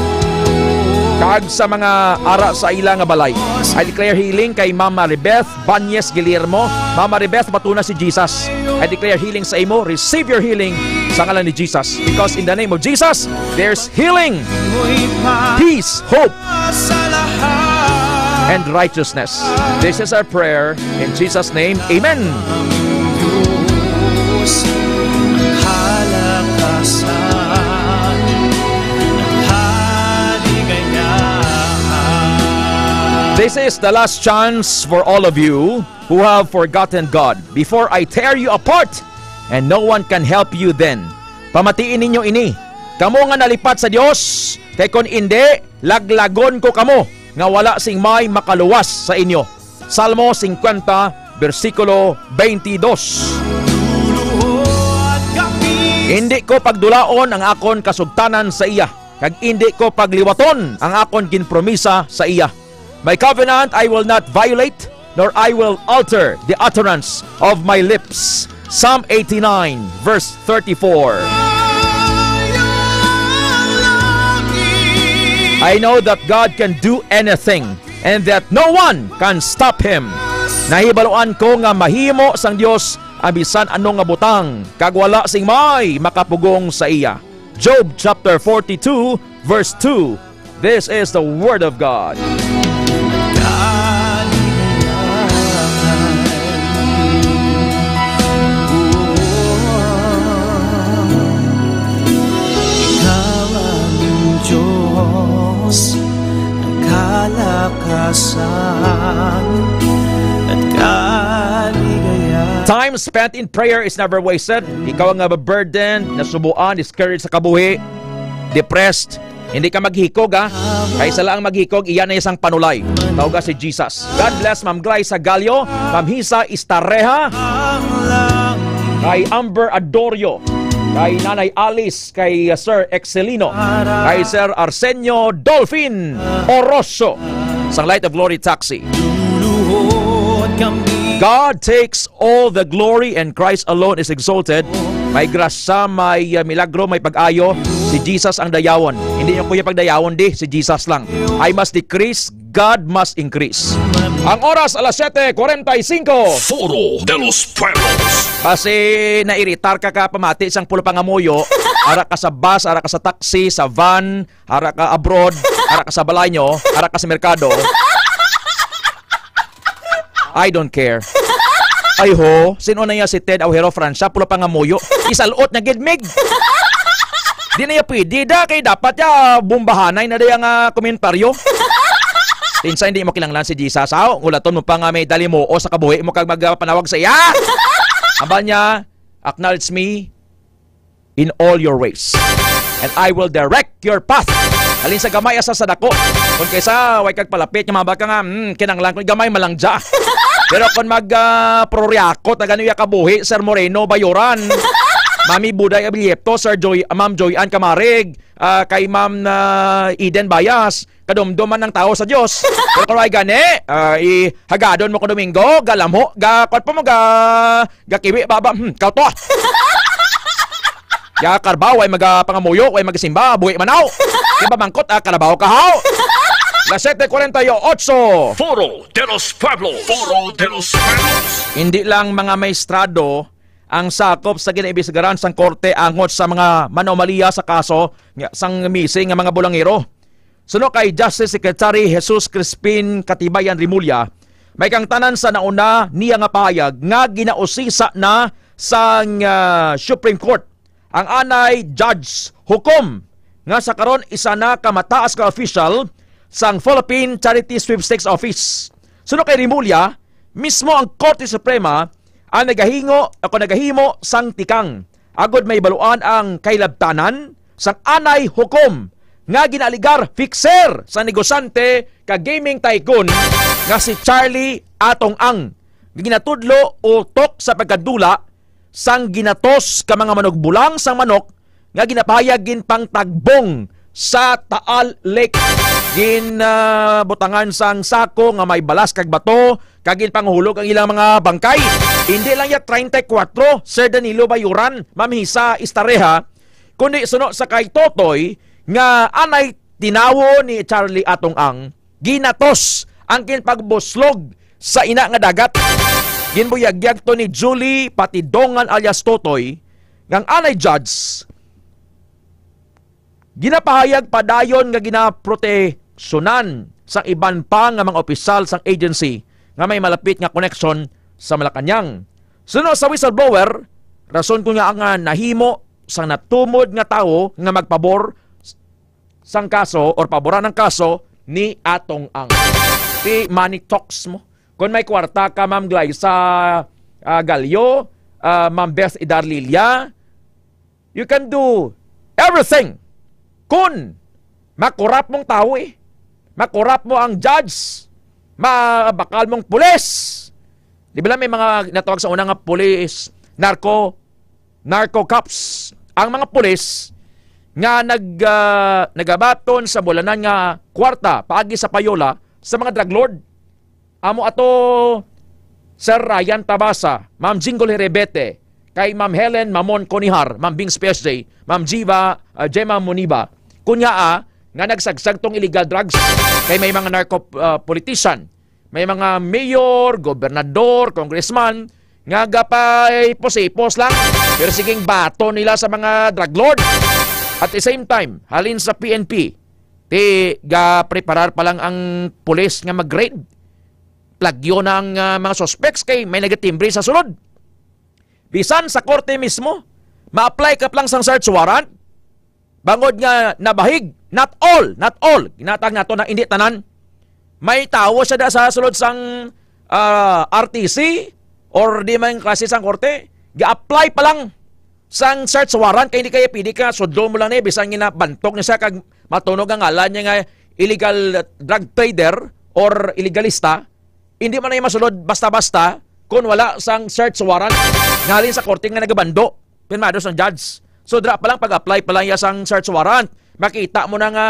kag sa mga ara sa ilang balay. I declare healing kay Mama Maribeth Banyes Guillermo. Mama Maribeth, matuna si Jesus. I declare healing sa imo. Receive your healing sa ngalan ni Jesus. Because in the name of Jesus, there's healing, peace, hope, and righteousness. This is our prayer. In Jesus' name, amen. This is the last chance for all of you who have forgotten God. Before I tear you apart, and no one can help you then. Pamatiin ninyo ini. Kamo nga nalipat sa Dios, kay kun indi, laglagon ko kamo nga wala sing may makaluwas sa inyo. Salmo 50 versikulo 22. Hindi ko pagdulaon ang akon kasugtanan sa iya, kag hindi ko pagliwaton ang akon ginpromisa sa iya. My covenant I will not violate, nor I will alter the utterance of my lips. Psalm 89 verse 34. I know that God can do anything and that no one can stop Him. Nahibaluan ko nga mahimo sang Dios ang bisan anong nga butang, kag wala sing may makapugong sa iya. Job chapter 42 verse 2. This is the word of God. Ikaw ang Diyos ng kalakasan at kaligayahan. Time spent in prayer is never wasted. Ikaw ang burdened, nasubuan, discouraged sa kabuhi, depressed, hindi ka maghikog ha. Kaysa lang maghikog, iyan na isang panulay. Tawag si Jesus. God bless Ma'am Glyza Gallo, Ma'am Hisa Istareha, kay Amber Adorio, kay Nanay Alice, kay Sir Excelino, kay Sir Arsenio Dolphin Oroso, sa Light of Glory Taxi. God takes all the glory and Christ alone is exalted. May grasya, may milagro, may pag-ayo. Si Jesus ang dayawon. Hindi nyo kuya pagdayawon di, si Jesus lang. I must decrease, God must increase. Ang oras alas 7:45. Foro de los Pueblos. Kasi nairitar ka pamati isang pulo pangamuyo. Ara ka sa bus, ara ka sa taxi, sa van, ara ka abroad, ara ka sa balay nyo, ara ka sa merkado. I don't care. Ay ho, sino na niya si Ted Aujero Francia, pulo pangamuyo. Isaluot na gidmig. Di na niya pwede da, kay dapat ya bumbahanay na dayang komentaryo. Tinsa hindi mo kilanglan si Jesus. Ngulaton mo pa nga may dali mo o sa kabuhi mo kag magpanawag sa iya. Aba niya, acknowledge me in all your ways, and I will direct your path. Halin sa gamay asa sa dako. Kung kaysa way kag palapit nga mabaka nga kinanglan ko gamay malangja. Pero kung mag-proryakot na gano'y kabuhi, Sir Moreno Bayoran, Mami Buday Abiliepto, Ma'am Joy Ann Camarig, kay Ma'am Eden Bayas, kadomdoman ng tao sa Diyos. Pero kung ay gani, hagadon mo ko Domingo, galamho, kakot pa mo, gakiwi, baba, kao to. Ya karbaw, ay magapangamuyo, ay magasimba, buhi manaw. Iba bangkot, karabaw kahaw. Las 7:48. Foro de los Pueblos. Foro de los Pueblos. Hindi lang mga maestrado ang sakop sa ginaibisagaran sang korte angot sa mga manomaliya sa kaso sang missing nga mga bulangero. Suno kay Justice Secretary Jesus Crispin Katibayan Rimulya, may kang tanan sa nauna niya nga pahayag nga ginausisa na sang Supreme Court ang anay judge hukom nga sa karon isa na kamataas ka official sang Philippine Charity Sweepstakes Office. Suno kay Rimulya, mismo ang Korte Suprema ang nagahimo sang tikang. Agod may baluan ang kailabtanan sang anay hukom nga ginaligar fixer sa negosante ka gaming tycoon nga si Charlie Atong Ang. Ginatudlo utok sa pagkadula sang ginatos ka mga manugbulang sang manok nga ginapahayag ginpang tagbong sa Taal Lake. Butangan sang sako nga may balas kag bato kagin panghulog ang ilang mga bangkay. Hindi lang ya 34 Sir Danilo Bayuran, Ma'am Hisa Istareha, kundi suno sa kay Totoy nga anay tinawo ni Charlie Atong Ang ginatos ang pagbuslog sa ina nga dagat. Ginbuyagyag to ni Julie Patidongan alias Totoy ngang anay judge ginapahayag padayon nga ginaproteksyonan sa iban pa nga mga opisyal sang agency nga may malapit nga connection sa Malacañang. Suno sa whistleblower, rason ko nga ang nahimo sang natumod nga tawo nga magpabor sang kaso or paboran ng kaso ni Atong Ang. Ti money talks mo. Kung may kwarta ka, Ma'am Glyza Gallo, Ma'am Beth Idarlilia, You can do everything kun makurap mong tao makurap mo ang judge, mabakal mong pulis. Di ba lang may mga natawag sa unang nga pulis, narco cops. Ang mga pulis nga nagabaton sa bulanan nga kwarta paagi sa payola sa mga drug lord. Amo ato Sir Ryan Tabasa, Ma'am Jingle Herebete, kay Ma'am Helen Mamon Conihar, Ma'am Bing PSG, Ma'am Gemma Muniba. Kunya nga nagsagsag tong illegal drugs kay may mga narco politician, may mga mayor, gobernador, congressman nga gapay posipos lang pero siging bato nila sa mga drug lord. At the same time, halin sa PNP, preparar pa lang ang pulis nga mag-raid. Plagyo ng mga suspects kay may nagatimbre sa sulod. Bisan sa korte mismo, ma-apply ka lang sang search warrant. Bangod nga nabahig, not all, ginatag nato na hindi tanan. May tawo siya sa sulod sang RTC or di man klase sang korte, ga-apply pa lang sang search warrant kay hindi kaya pili ka sudlo mo lang bisan ginabantok niya siya kag matunog ang ngalan niya nga illegal drug trader or illegalista. Hindi man na masulod basta-basta kung wala sang search warrant ngalin sa korte nga nagabando pinmado sang judge. So dra pa lang pag-apply pa lang ya sang search warrant, makita mo na nga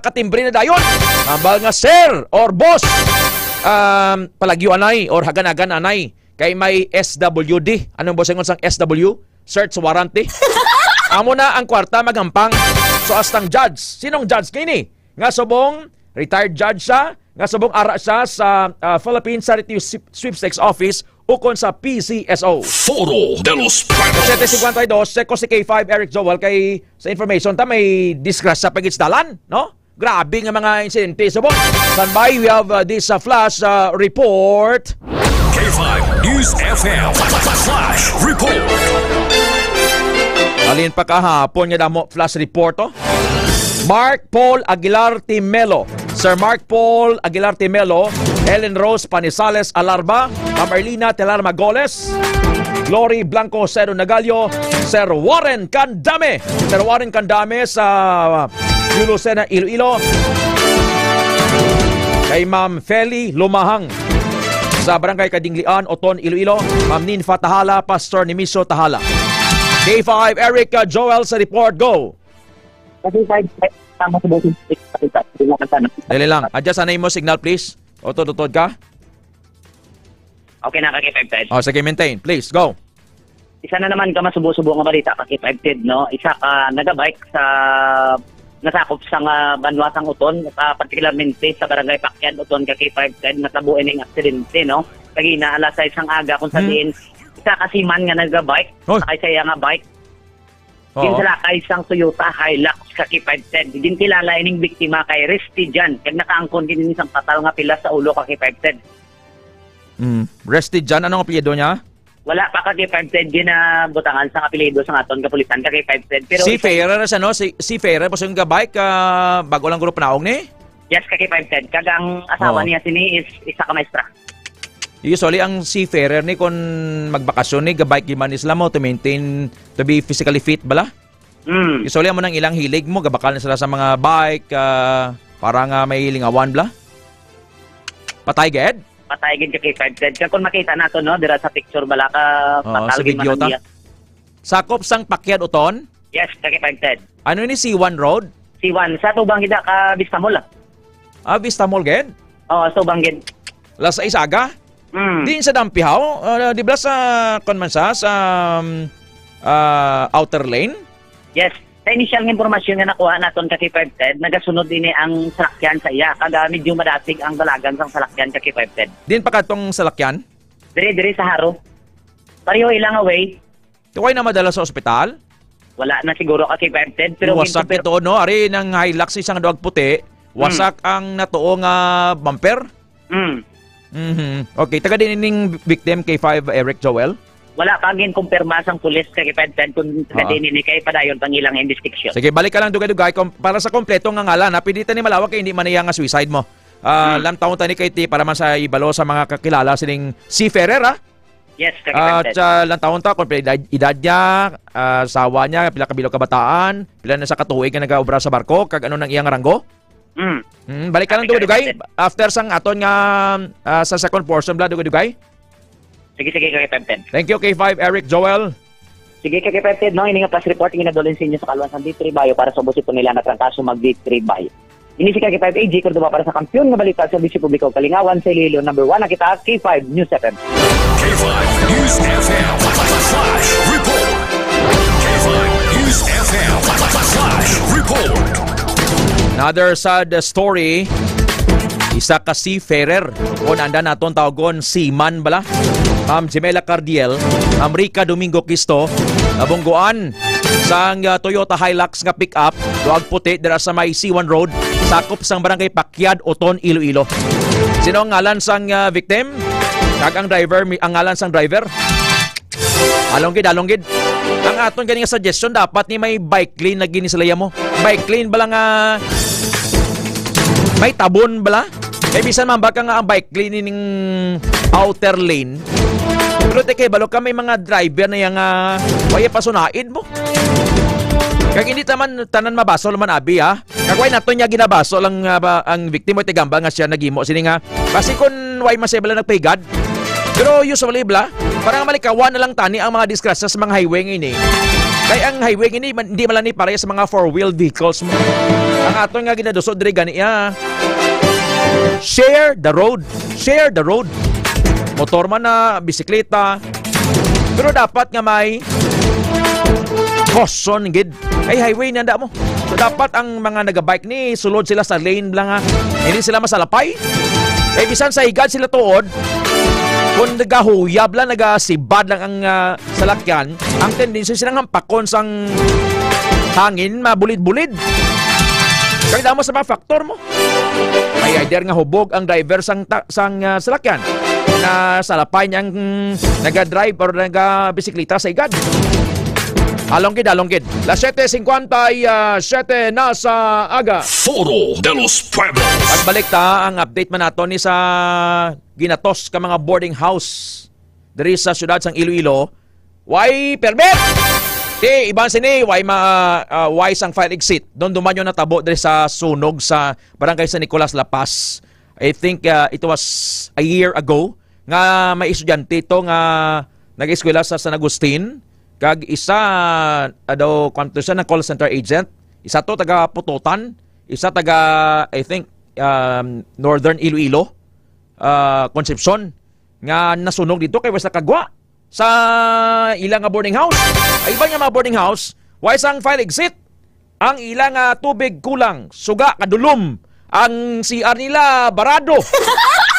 katimbre na dayon. Ambal nga sir or boss, palagyo anay or hagan-hagan anay kay may SWD. Anong boss sang SW? Search warrant Amo na ang kwarta magampang. So astang judge, sinong judge kini? Nga subong retired judge siya, nga subong ara siya sa Philippine Charity Sweepstakes Office ukon sa PCSO. Foro de los Pueblos. 752, seko si K5 Eric Joel kay sa information ta may disgrasya pagitsdalan, no? Grabe nga mga insidente subong. Standby, we have this flash report. K5 News FM Flash Report. Alin pa kahapon nga damo flash report Mark Paul Aguilar Timelo. Sir Mark Paul Aguilar Timelo, Ellen Rose Panisales Alarba, Ma'am Erlina Telar Magoles, Glory Blanco Cero Nagalio, Sir Warren Candame. Sir Warren Candame sa Lucena Iloilo. Kay Ma'am Feli Lumahang sa Barangay Kadinglian, Oton, Iloilo. Ma'am Ninfa Tahala, Pastor Nimiso Tahala. K5 Eric Joel sa report. Go! Dali lang. Adjust anay mo signal please. Otod-otod ka. Okay na kaki-5 O sige, maintain. Please, go. Isa na naman ka masubo-subo nga balita kaki-5 no? Isa ka nagabike sa nasakop sa Banwasang Uton, particularmente sa Barangay Pakyan Uton kaki-5 natabuin ng aksidente no? Kagina alas 6 ang aga kung sabihin isa kasi man nga nagabike, sakay siya nga bike. Kinsalakay sang Toyota Hilux kaki-510. Din kilala ining biktima kay Resty Jan. Kag nakaangkon din isang patal nga pila sa ulo kaki-510. Resty Jan, anong apelyido niya? Wala pa kaki-510 ginabutangan sa apelyido sa aton kapulisan kaki-510. Pero si Ferrer sa no? Si Ferrer po yung gabike bago lang grupo naong ni? Yes, kaki-510. Kag ang asawa niya sini is isa ka maestra. Usually ang si Ferrer ni kung magbakasyon ni gabike giman isla mo to maintain to be physically fit bala. Usually mo nang ilang hilig mo gabakal na sila sa mga bike parang may lingawan bala. Patay ged? Patay ged kay 510. Kung makita nato no dira sa picture bala ka patal video ta. Sakop sang Pakyan Uton? Yes, kay 510. Ano ni C1 Road? C1 sa tubang gida ka Vista Mall. Vista Mall ged? Tubang ged. Las Isaga? Din sa Dampihaw, di ba sa konmansa sa outer lane? Yes. Sa initial nga impormasyon nga nakuha naton kaki 510, nagasunod din ang salakyan sa iya. Kada medyo madatig ang dalagan sang salakyan kaki 510. Din pa katong salakyan? Dire sa haro. Pareho ilang away. Tuway na madala sa ospital? Wala na siguro kaki 510. Pero wasak ito, no? Ari ng Hilux isang duwag puti. Wasak ang natuong bumper? Okay, taga din ning victim kay 5 Eric Joel? Wala pa gin kumpirma sang pulis kay 510 kung taga din ni kay padayon pangilang investigasyon. Sige, balik ka lang dugay-dugay para sa kompleto nga ngalan. Napilitan ni malawak kay hindi man iya nga suicide mo. Lam taon tani kay ti para man sa ibalo sa mga kakilala sining si Ferrer Yes, At kakipagted. lang taon ta, kung pila edad niya, sawa niya, pila kabilog kabataan, pila na sa katuig nga nag-aobra sa barko, kag ano nang iyang ranggo? Balik ka lang dugay. After sang aton nga sa second portion bla dugay. Sige, kakipagted. Thank you K5, Eric, Joel. Sige, kakipagted, no? Ini nga plus reporting inadolin sa inyo sa Kaluan D3 Bayo para sa busi po nila na trangkaso mag D3 Bayo. Ini si K5 AG, Cordoba para sa kampiyon nga balita sa Bisyo Publiko Kalingawan sa Iloilo. Number 1 na kita, K5 News FM. K5 News FM Flash Report. K5 News FM Flash Report. Another sad story. Isa ka seafarer. O nanda naton tawagon seaman bala. Jemela Cardiel, Rica Domingo Quisto, nabungguan sang Toyota Hilux nga pick-up, duag puti dira sa may C1 Road, sakop sang barangay Pakyad, Oton, Iloilo. Sino ang ngalan sang victim? Kag ang driver, ang ngalan sang driver? Alonggid. Ang aton ganing suggestion dapat ni may bike lane na ginisalaya mo. Bike lane bala nga may tabon bala. Kay bisan man baka nga ang bike lane ning outer lane. Pero kay balo ka may mga driver na yang waya pasunaid mo. Kag hindi tanan mabaso man abi ha. Kagway nato niya ginabaso lang ang victim mo tigamba nga siya nagimo sini nga. Kasi kun way masebala nagpaygad. Pero usually bla, parang malikawan na lang tani ang mga disgrasya sa mga highway ngini. Kay ang highway ngini hindi man ni pareha sa mga four-wheel vehicles mo. Ang ato nga ginadusod diri gani share the road. Motor man na, bisikleta. Pero dapat nga may caution gid. Ay highway nanda mo. So dapat ang mga nagabike ni sulod sila sa lane lang ha. Hindi sila masalapay. Ay bisan sa higad sila tuod. Kung nagahuyab lang, nagasibad lang ang salakyan, ang tendency silang hampakon sang hangin, mabulid-bulid. Kaya mo sa mga faktor mo. May either nga hubog ang driver sang salakyan na salapay niyang naga-drive or naga-bisikleta sa igad. Alonggid. Las 7:57 na sa aga. Foro de los Pueblos. Pagbalik ta, ang update man nato ni sa ginatos ka mga boarding house diri sa syudad sang Iloilo. Why permit? Iban sini why sang fire exit. Doon dumanyo na tabo diri sa sunog sa barangay San Nicolas, La Paz. I think it was a year ago nga may estudyante ito nga nag-eskwela sa San Agustin. Kag isa daw kwanto siya na call center agent. Isa to taga Pututan, isa taga I think Northern Iloilo, Concepcion nga nasunog dito kay West Kagwa sa ilang nga boarding house. Ay iba nga mga boarding house, why sang fire exit? Ang ilang tubig kulang, suga kadulom. Ang CR nila barado.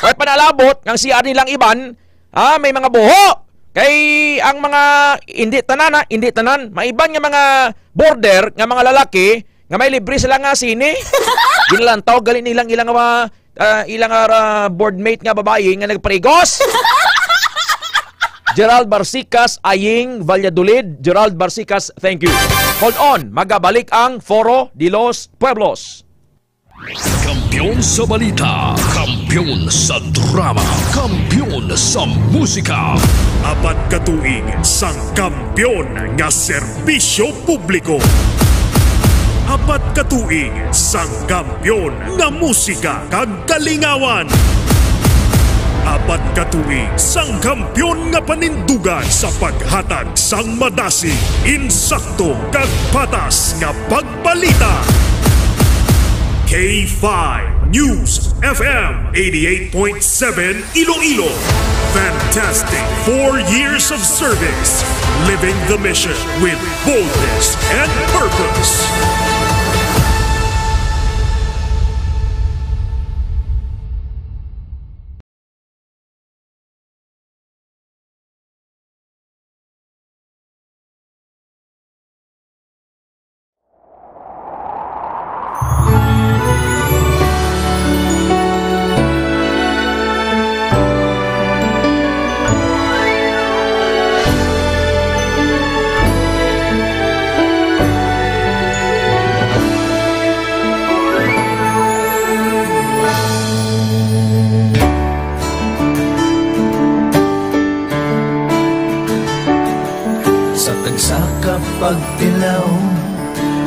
Why panalabot ang CR nilang iban, may mga buho. Kay ang mga hindi tanan, maiban nga mga border nga mga lalaki nga may libre sila nga sine. Ginalantaw gali nilang ilang boardmate nga babae nga nagparigos. Gerald Barsicas, Aying Valladolid. Gerald Barsicas, thank you. Hold on, magabalik ang Foro de los Pueblos. Kampiyon sa balita, kampiyon sa drama, kampiyon sa musika. Apat katuig sang kampiyon nga serbisyo publiko. Apat katuig sang kampiyon nga musika kag kalingawan. Apat katuig sang kampiyon nga panindugan sa paghatag sang madasig, insakto kag patas nga pagbalita. K5 News FM 88.7 Iloilo. Fantastic 4 years of service, living the mission with boldness and purpose. pagtilaw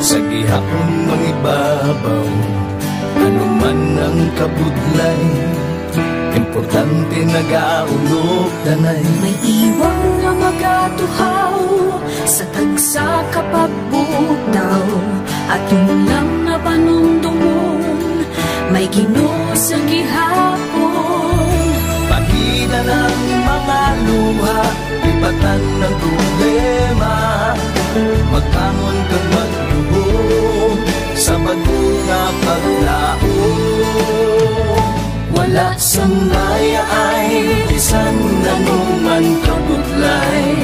sa gihapon mangibabaw. Ano man ang kabudlay, importante nagaulog danay. May iwang nga magatuhaw sa tagsa kapagbutaw, at yun lang na panumdumon, may Ginoo sa gihapon. Pahina ng mga luha, lipatan ng problema, magbangon kang magluhod sa bago nga paglaon. Wala sang maya ay bisan anuman kabudlay.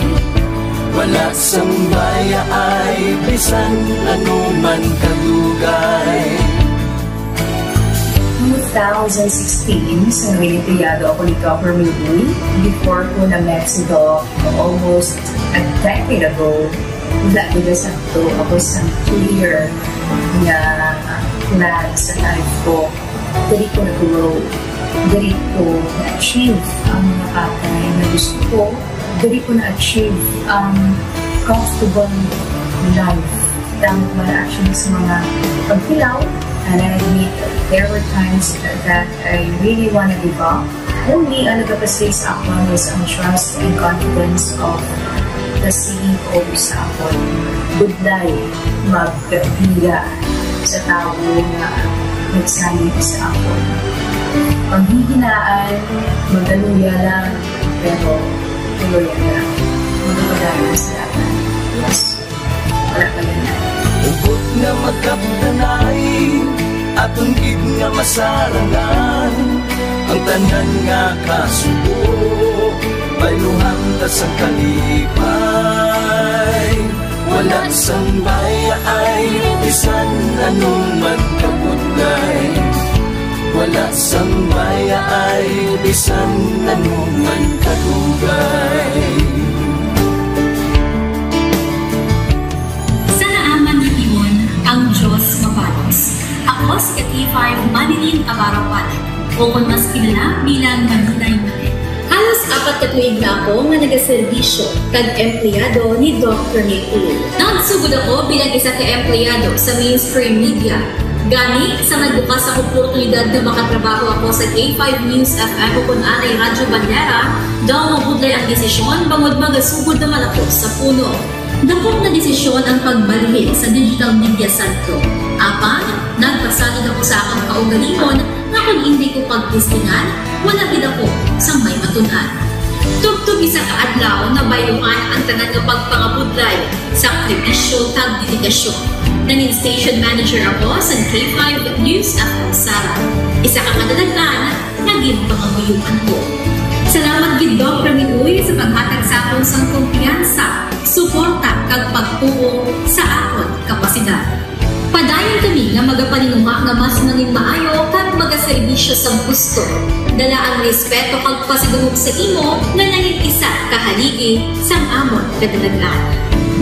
Wala sang maya ay bisan anuman kadugay. 2016, sa Olimpiyado ako ni Dr. Mili. Before ko na Mexico, almost a decade ago, sa ako sa clear na plan sa life ko. Dali ko nag-grow. Dali ko na-achieve ang mga patay na gusto ko. Dali ko na-achieve ang comfortable life. Dahil wala actually sa mga pagkilaw. And I admit there were times that I really want to give up. Only ang nagkapasay sa ako is ang trust and confidence of the CEO sa ako. Budlay, magkapiga sa tao na nagsalit sa ako. Paghihinaan, magaluya lang, pero tuloy lang. Magpapadayon sa lahat. Yes, wala pa yan. Ugot nga magkapdanay, atong gid nga masarangan, ang tanan nga kasubo, bayluhan ta sa kalipay. Wala sang baya ay bisan anuman kabudlay. Wala sang baya ay bisan anuman kadugay. Ang Diyos mapalos. Ako si K5 Manilin Abarapan, o kung mas kilala bilang Manilay Manil. Halos 4 ka tuig na ako nga nagaserbisyo kag-empleyado ni Dr. Nick. Nagsugod ako bilang isa ka-empleyado sa mainstream media. Gani sa nagbukas ang oportunidad na makatrabaho ako sa K5 News FM o kung anay Radyo Bandera, daw mabudlay ang desisyon bangod magasugod naman ako sa puno. Dakot na desisyon ang pagbalhin sa digital media sentro. Apan, nagpasalid ako sa akong kaugalingon na kung hindi ko pagtistingan, wala gid ako sa may matunan. Tugtog isa ka adlaw na bayuhan ang tanan nga pagpangabudlay, sakripisyo kag dedikasyon. Nanging station manager ako sa K5 News FM Sara. Isa ka kadagdagan, naging pangabuyuhan ko. Salamat gid Dr. Miguel sa paghatag sa akon sang kumpiyansa, suporta kag pagtuo sa akon kapasidad. Padayon kami nga magapaninuma nga mas nanging maayo kag magaserbisyo sa gusto. Dala ang respeto kag pasigugog sa imo nga nanging isa kahaligi sang amon kadalagan.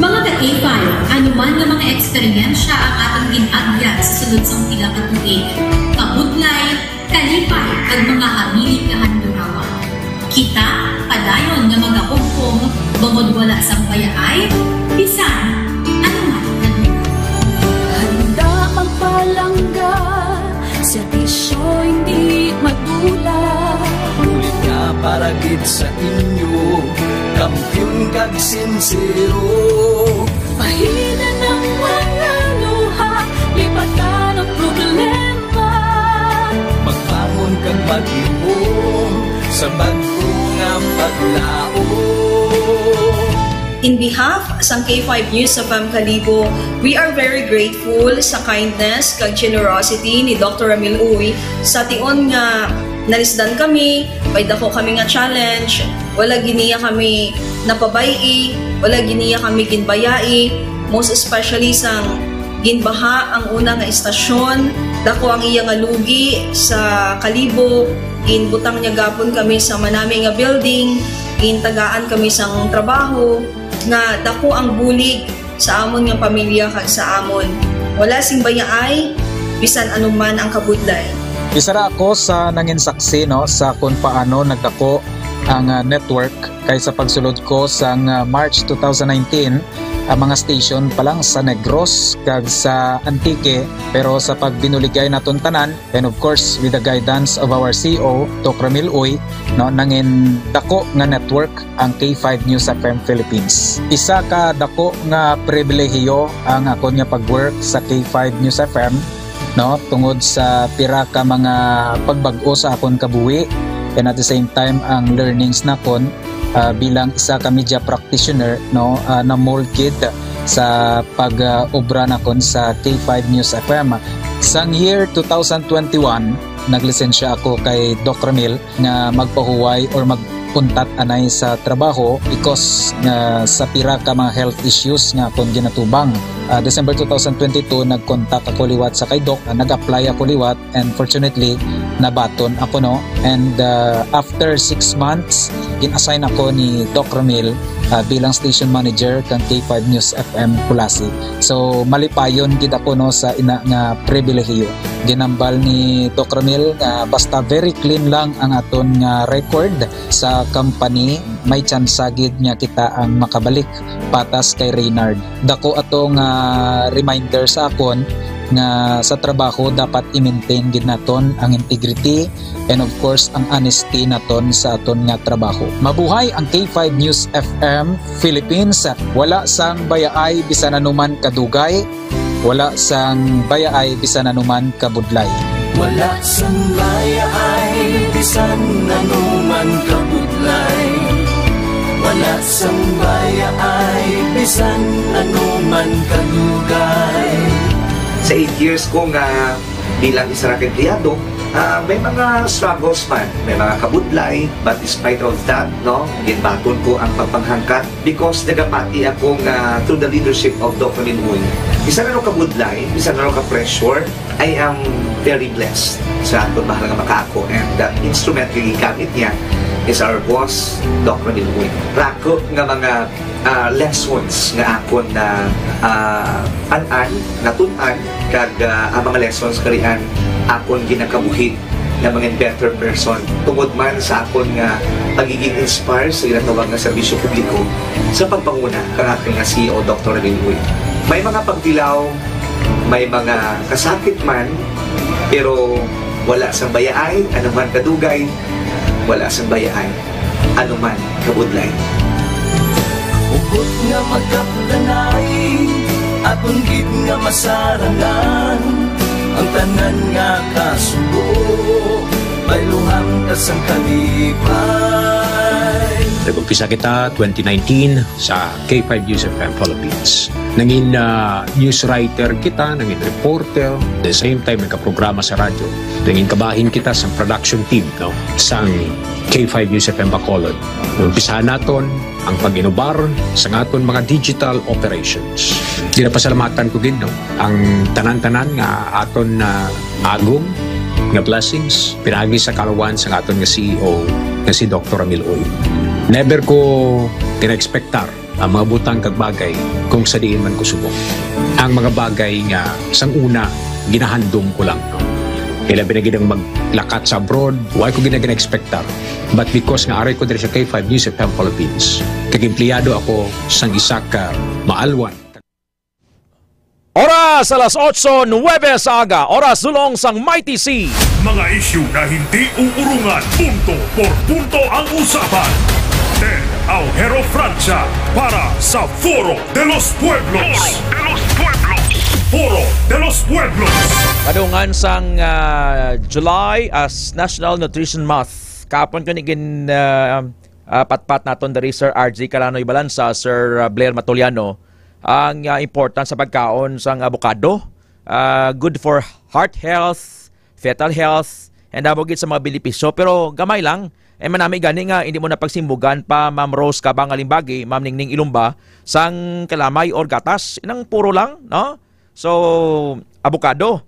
Mga ka-K5, anuman nga mga eksperyensya ang atong ginagyan sa sunod sang pila ka tuig. Kabudlay, kalipay kag mga hamilig nga handurawa. Kita, padayon nga magakugkong, bangod wala sang bayaay, bisan, anuman kanina. Handa magpalangga, serbisyo hindi madula. Ulit nga para gid sa inyo, kampiyon kag sincero. Pahina ng mga luha, lipatan ang problema. Magbangon kang pag-iwong sa bago nga paglao. In behalf sa K5 News sa Kalibo, we are very grateful sa kindness kag generosity ni Dr. Ramil Uy sa tion nga nalisdan kami, may dako kami nga challenge, wala giniya kami napabayi, wala giniya kami ginbayai, most especially sang ginbaha ang una nga istasyon, dako ang iya nga lugi sa Kalibo, ginbutang niya gapon kami sa manami nga building, gintagaan kami sang trabaho, nga dako ang bulig sa amon nga pamilya kag sa amon. Wala sing bayaay, bisan anuman ang kabudlay. Isa ra ako sa nangin saksi no sa kung paano nagdako ang network kay sa pagsulod ko sang March 2019 ang mga station pa lang sa Negros kag sa Antique, pero sa pagbinuligay naton tanan and of course with the guidance of our CEO Dr. Ramil Uy, no, nangin dako nga network ang K5 News FM Philippines. Isa ka dako nga pribilehiyo ang ako nga pag-work sa K5 News FM, no, tungod sa pira ka mga pagbag-o sa akon kabuhi and at the same time ang learnings nakon bilang isa ka media practitioner, no, na molded sa pag-obra nakon sa K5 News FM. Sang year 2021 naglisensya ako kay Dr. Ramil nga magpahuway or magpuntat anay sa trabaho because sa pira ka mga health issues nga akong ginatubang. December 2022 nag-contact ako liwat sa kay Doc, nag-apply ako liwat and fortunately nabaton ako, no, and after 6 months in-assign ako ni Doc Ramil bilang station manager kang K5 News FM Pulasi. So malipayon gid ako, no, sa ina nga pribilehiyo. Ginambal ni Doc Ramil nga basta very clean lang ang aton nga record sa company, may chance gid nga kita ang makabalik patas kay Reynard. Dako atong reminder sa akon nga sa trabaho dapat i-maintain gid naton ang integrity and of course ang honesty naton sa aton nga trabaho. Mabuhay ang K5 News FM Philippines. Wala sang bayaay bisan anuman kadugay, wala sang bayaay bisan anuman kabudlay. Wala sang bayaay bisan anuman kabudlay. Wala sang bayaay bisan anuman kadugay. Sa 8 years ko nga bilang isa ra ka empleyado, may mga struggles man, may mga kabudlay, but despite of that, no, ginbaton ko ang pagpanghangkat because nagapati ako nga through the leadership of Dr. Minwoy. Isa na rin kabudlay, isa na rin ka-pressure, I am very blessed sa aton mahal nga makaako, and the instrument nga gigamit niya is our boss, Dr. Minwoy. Rako nga mga lessons nga akon na an-an, natunan, kag ang mga lessons karian akon ginakabuhi na mga better person tungod man sa akon nga pagiging inspired sa ginatawag nga serbisyo publiko sa pagpanguna kang aking nga CEO Dr. Ramil Uy. May mga pagdilaw, may mga kasakit man, pero wala sang bayaay, anuman kadugay, wala sang bayaay, anuman kabudlay. Ugot nga magkapdanay, atong gid nga masarangan, ang tanan nga kasugo, bayluhang kasang kalipay. Nag-umpisa kita 2019 sa K5 News FM Philippines. Nangin news writer kita, nangin reporter, at the same time nagka-programa sa radyo. Nangin kabahin kita sa production team, no, sa K5 News FM Bacolod. Umpisahan naton ang pag-inubar sa aton mga digital operations. Ginapasalamatan ko din, no, ang tanan-tanan nga aton na agong nga blessings pinagi sa kalawan sa aton nga CEO nga si Dr. Ramil Uy. Never ko tina-expectar ang mga butang kag bagay kung sa diin man ko subok. Ang mga bagay nga sang una ginahandom ko lang, no. Kailan binagidang maglakat sa abroad, why ko gina-expectar. But because nga aray ko diri sa K5 News FM Philippines, kag-empleyado ako sang isa ka maalwan. Oras alas 8:09 sa aga, oras dulong sang Mighty C. Mga isyu na hindi uurungan, punto por punto ang usapan. Ted Aujero Francia para sa Foro de los Pueblos. Foro de los Pueblos. Kadungan sang July as National Nutrition Month. Kapon ko nigin patpat naton dari Sir RJ Calanoy Balansa, Sir Blair Matoliano, ang importance sa pagkaon sang avocado. Good for heart health, fetal health, and abogit sa mga benepisyo. Pero gamay lang. Manami gani nga, hindi mo na pagsimbugan pa Ma'am Rose Kabang Alimbagi, Ma'am Ningning Ilumba, sang kalamay or gatas. Inang puro lang, no? So, avocado.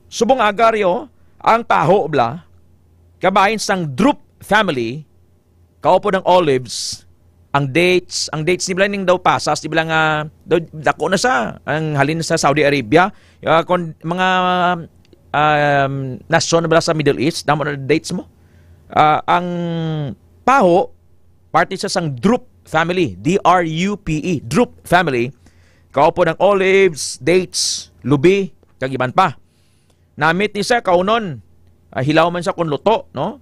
Subong agaryo, ang taho bla, kabahin sang drupe family, kaupo ng olives, ang dates nila ning daw pasas, di bilang dako na sa, ang halin sa Saudi Arabia, mga nasyon na sa Middle East, damo na dates mo. Ang paho, parte siya sang drupe family, D-R-U-P-E, drupe family. Kaupo ng olives, dates, lubi, kag iban pa. Namit ni siya kaunon, hilaw man siya kung luto, no?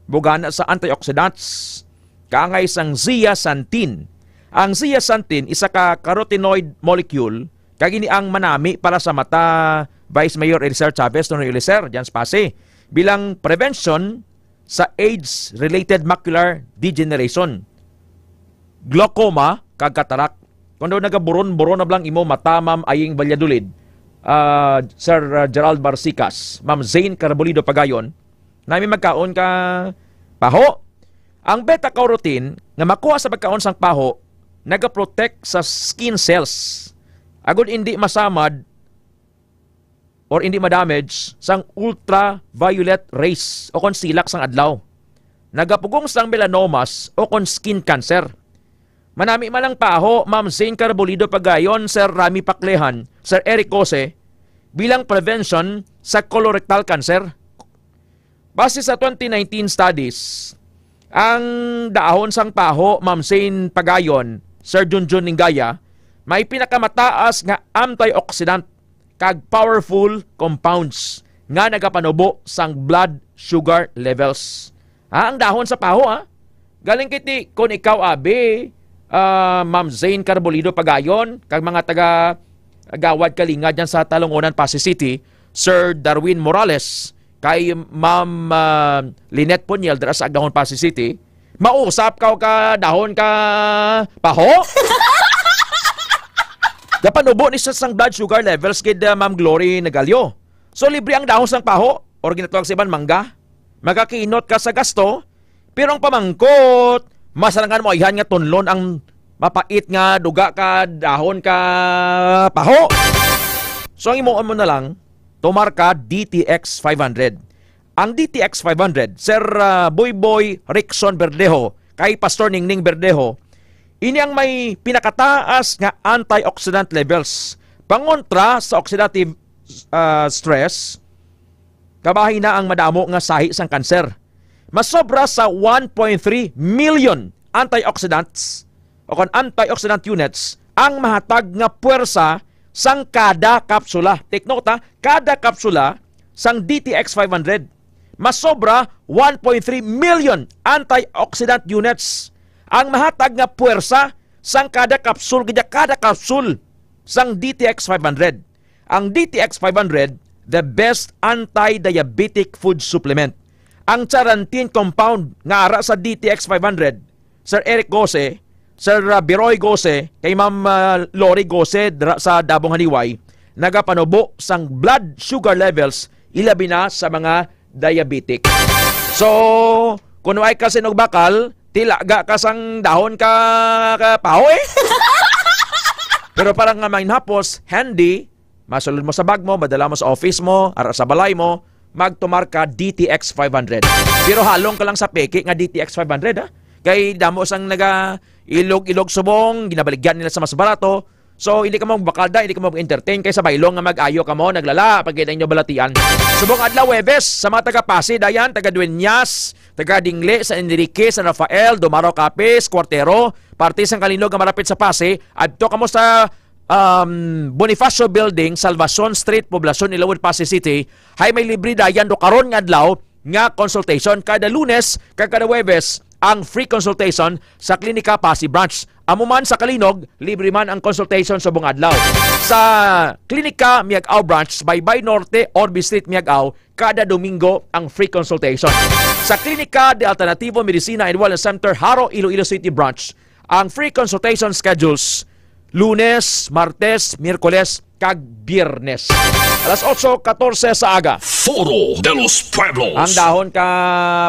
Bugana sa antioxidants, kaangay sang zeaxanthin. Ang zeaxanthin, isa ka carotenoid molecule, kag ini ang manami para sa mata, Vice Mayor Elisir Chavez, Tono Elisir, dyan sa Pasay, bilang prevention sa age-related macular degeneration, glaucoma, kag katarak. Kung daw nagaburon-buron na blang imo matamam aying Valladolid, Sir Gerald Barsicas, Ma'am Zane Carabolino Pagayon, namin magkaon ka paho. Ang beta-carotene nga makuha sa pagkaon sang paho, nagaprotect sa skin cells. Agud hindi masamad or hindi madamage sang ultraviolet rays o kon silak sang adlaw. Nagapugong sang melanomas o kon skin cancer. Manami malang paho, Ma'am Zane Carabolino Pagayon, Sir Rami Paclehan, Sir Eric Cose, bilang prevention sa colorectal cancer. Base sa 2019 studies, ang dahon sang paho, Ma'am Zane Pagayon, Sir Junjun Ningaya, may pinakamataas nga antioxidant kag powerful compounds nga nagapanubo sang blood sugar levels. Ang dahon sa paho, galing kiti kung ikaw abi, Ma'am Zane Carabolino Pagayon, kag mga taga Gawad Kalinga dyan sa Talongonan, Pasay City, Sir Darwin Morales, kay Ma'am Lynette Poniel dara sa Agdahon, Pasay City, mausap ka dahon ka paho? Dapanubo ni sa sang blood sugar levels kid Ma'am Glory Nagalio. So libre ang dahon sang paho, or ginatawag sa iban mangga. Magakiinot ka sa gasto, pero ang pamangkot, masalangan mo ihan nga tunlon ang mapait nga duga ka dahon ka paho. So ang imuon mo na lang, tumar ka DTX 500. Ang DTX 500, Sir Boyboy Rickson Verdejo, kay Pastor Ningning Verdejo, ini ang may pinakataas nga antioxidant levels. Pangontra sa oxidative stress, kabahin na ang madamo nga sahi sang kanser. Masobra sa 1.3 million antioxidants o antioxidant units ang mahatag nga puwersa sang kada kapsula. Take note kada kapsula sang DTX 500. Masobra 1.3 million antioxidant units ang mahatag nga puwersa sang kada kapsul, kada kapsul sang DTX 500. Ang DTX 500, the best anti-diabetic food supplement. Ang charantin compound nga ara sa DTX 500, Sir Eric Gose, Sir Biroy Gose, kay Ma'am Lori Gose sa Dabong Haniway, nagapanubo sang blood sugar levels ilabi na sa mga diabetic. So, kung ay ka sinog bakal, tilaga ka sang dahon ka paho Pero parang nga mainhapos, handy, masulod mo sa bag mo, madala mo sa office mo, ara sa balay mo, magtumar ka DTX 500. Pero halong ka lang sa peke nga DTX 500 Kay damo sang naga ilog-ilog subong, ginabaligyan nila sa mas barato. So hindi ka mo bakalda, hindi ka mo entertain kay sa baylong nga mag-ayo ka mo, naglala pag kita inyo balatian. Subong adlaw Webes sa mga taga Pasig dayan, taga Dueñas, taga Dingle, sa Enrique, San Rafael, Dumaro Capes, Cuartero, parte sang Kalinog nga marapit sa Pasig, adto kamo sa Bonifacio Building, Salvacion Street, Poblacion, Ilawod, Pasay City. Hay may libre dayan do karon nga adlaw nga consultation kada Lunes kag kada Huwebes ang free consultation sa Klinika Pasay Branch. Amo man sa Kalinog, libre man ang consultation sa buong adlaw. Sa Klinika Miagao Branch, Baybay Norte, Orbi Street, Miagao, kada Domingo ang free consultation. Sa Klinika de Alternativo Medicina and Wellness Center, Haro, Iloilo City Branch, ang free consultation schedules Lunes, Martes, Miyerkules, kag Biyernes. Alas 8:14 sa aga. Foro de los Pueblos. Ang dahon ka